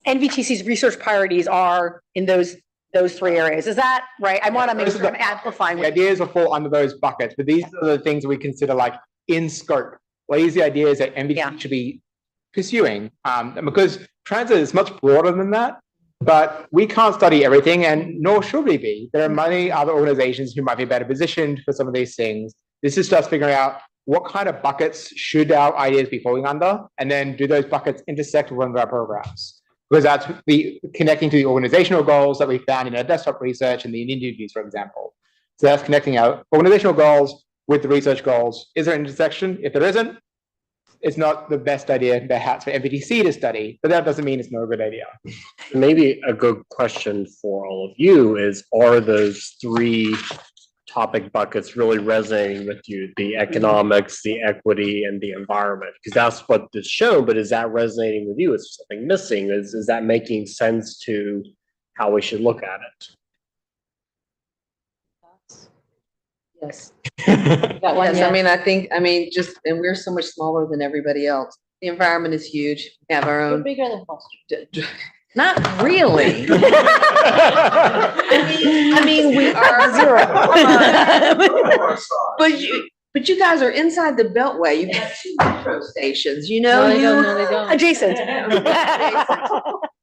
Speaker 3: NVTC's research priorities are in those 3 areas. Is that right? I want to make sure I'm amplifying.
Speaker 8: The ideas will fall under those buckets, but these are the things that we consider like in scope. Well, these are the ideas that NVTC should be pursuing, because transit is much broader than that. But we can't study everything, and nor should we be. There are many other organizations who might be better positioned for some of these things. This is just figuring out what kind of buckets should our ideas be falling under, and then do those buckets intersect with one of our programs? Because that's connecting to the organizational goals that we found in our desktop research and the interviews, for example. So that's connecting our organizational goals with the research goals. Is there an intersection? If there isn't, it's not the best idea perhaps for MVTC to study, but that doesn't mean it's not a good idea.
Speaker 7: Maybe a good question for all of you is, are those 3 topic buckets really resonating with you? The economics, the equity, and the environment? Because that's what is shown, but is that resonating with you? Is something missing? Is that making sense to how we should look at it?
Speaker 1: Yes.
Speaker 9: Yes, I mean, just, and we're so much smaller than everybody else. The environment is huge. We have our
Speaker 1: We're
Speaker 9: own,
Speaker 1: bigger than Foster.
Speaker 9: not really. I mean, we are but you guys are inside the Beltway. You've got 2 metro stations,
Speaker 1: No, they don't.
Speaker 3: Adjacent.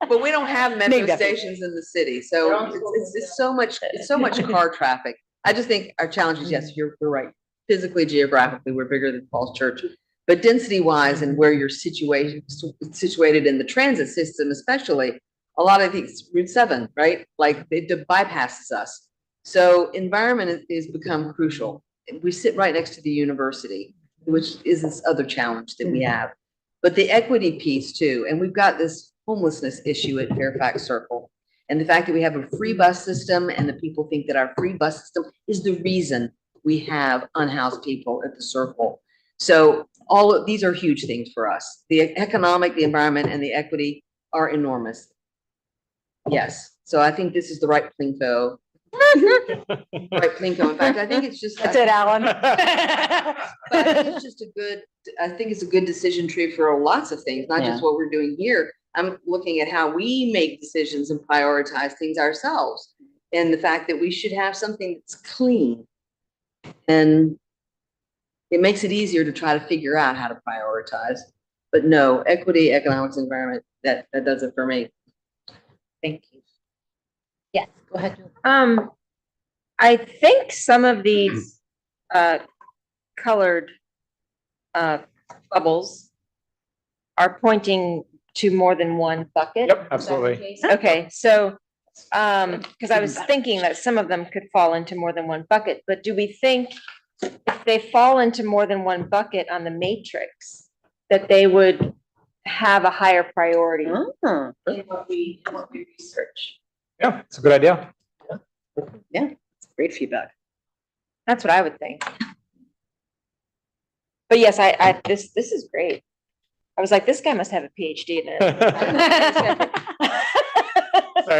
Speaker 9: But we don't have metro
Speaker 3: Maybe.
Speaker 9: stations in the city, so it's so much car traffic. I just think our challenge is, yes, you're right. Physically, geographically, we're bigger than Falls Church, but density wise and where you're situated in the transit system, especially, a lot of things, Route 7, right? Like it bypasses us. So environment is become crucial. We sit right next to the university, which is this other challenge that we have. But the equity piece too, and we've got this homelessness issue at Fairfax Circle. And the fact that we have a free bus system, and the people think that our free bus system is the reason we have unhoused people at the circle. So all of these are huge things for us. The economic, the environment, and the equity are enormous. Yes. So I think this is the right Plinko. Right Plinko. In fact, I think it's just.
Speaker 3: That's it, Alan.
Speaker 9: But I think it's just a good decision tree for lots of things, not just what we're doing here. I'm looking at how we make decisions and prioritize things ourselves, and the fact that we should have something that's clean, and it makes it easier to try to figure out how to prioritize. But no, equity, economics, environment, that does it for me.
Speaker 1: Thank you. Yes, go ahead.
Speaker 4: I think some of these colored bubbles are pointing to more than one bucket.
Speaker 8: Yep, absolutely.
Speaker 4: Okay, so, because I was thinking that some of them could fall into more than one bucket, but do we think if they fall into more than one bucket on the matrix, that they would have a higher priority in what we research?
Speaker 8: Yeah, it's a good idea.
Speaker 3: Great feedback.
Speaker 4: That's what I would think. But yes, this is great. I was like, this guy must have a PhD in it.
Speaker 8: So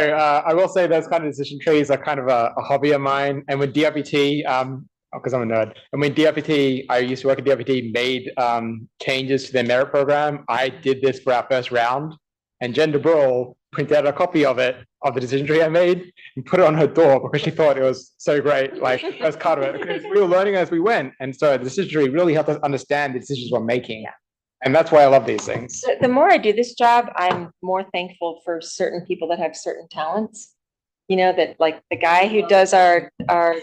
Speaker 8: I will say those kind of decision trees are kind of a hobby of mine. And with DRPT, because I'm a nerd, and when DRPT, I used to work at DRPT, made changes to their merit program. I did this for our first round, and Jen DeBrule printed out a copy of it, of the decision tree I made, and put it on her door because she thought it was so great, like as part of it. Because we were learning as we went, and so the decision tree really helped us understand the decisions we're making. And that's why I love these things.
Speaker 4: The more I do this job, I'm more thankful for certain people that have certain talents. You know, that like the guy who does our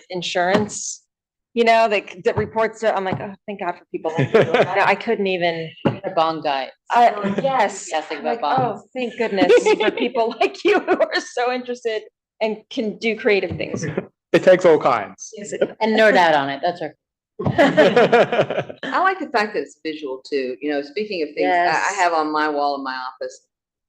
Speaker 4: insurance, you know, that reports, I'm like, oh, thank God for people like you. I couldn't even.
Speaker 1: The bond guy.
Speaker 4: Yes.
Speaker 1: Guessing
Speaker 4: Like,
Speaker 1: about bonds.
Speaker 4: oh, thank goodness for people like you who are so interested and can do creative things.
Speaker 8: It takes all kinds.
Speaker 1: And nerd out on it, that's her.
Speaker 9: I like the fact that it's visual too. You know, speaking of things,
Speaker 4: Yes.
Speaker 9: I have on my wall in my office,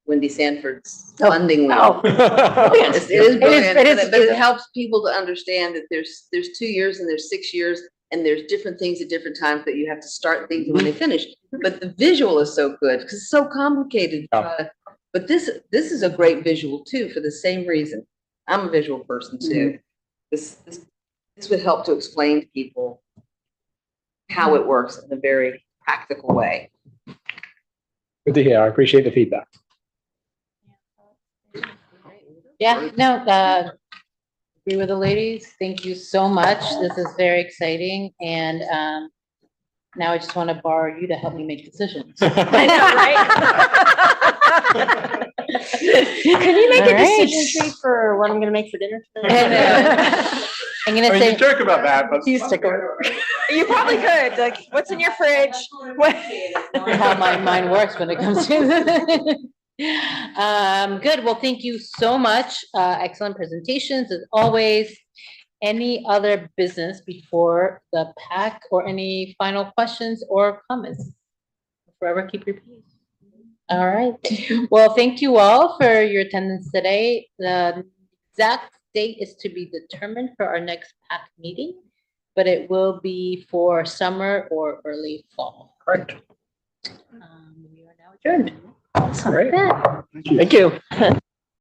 Speaker 9: Wendy Sanford's funding wheel.
Speaker 3: Oh.
Speaker 9: It is brilliant,
Speaker 3: it is.
Speaker 9: but it helps people to understand that there's 2 years and there's 6 years and there's different things at different times that you have to start thinking when they finish. But the visual is so good because it's so complicated.
Speaker 8: Yeah.
Speaker 9: But this is a great visual too for the same reason. I'm a visual person too. This would help to explain to people how it works in a very practical way.
Speaker 8: Good to hear. I appreciate the feedback.
Speaker 1: Yeah, no, agree with the ladies. Thank you so much. This is very exciting. And now I just want to borrow you to help me make decisions.
Speaker 4: I know, right? Can you make
Speaker 1: All
Speaker 4: a
Speaker 1: right.
Speaker 4: decision tree for what I'm gonna make for dinner
Speaker 1: And,
Speaker 4: tonight?
Speaker 1: I'm gonna
Speaker 8: I mean,
Speaker 1: say.
Speaker 8: you joke about that, but.
Speaker 3: You stick around.
Speaker 4: You probably could, like, what's in your fridge? What-
Speaker 1: How my mind works when it comes to. Good. Well, thank you so much. Excellent presentations as always. Any other business before the PAC or any final questions or comments? Forever keep your peace. All right. Well, thank you all for your attendance today. The exact date is to be determined for our next PAC meeting, but it will be for summer or early fall.
Speaker 8: Correct.
Speaker 1: We are now adjourned.
Speaker 8: Great. Thank you.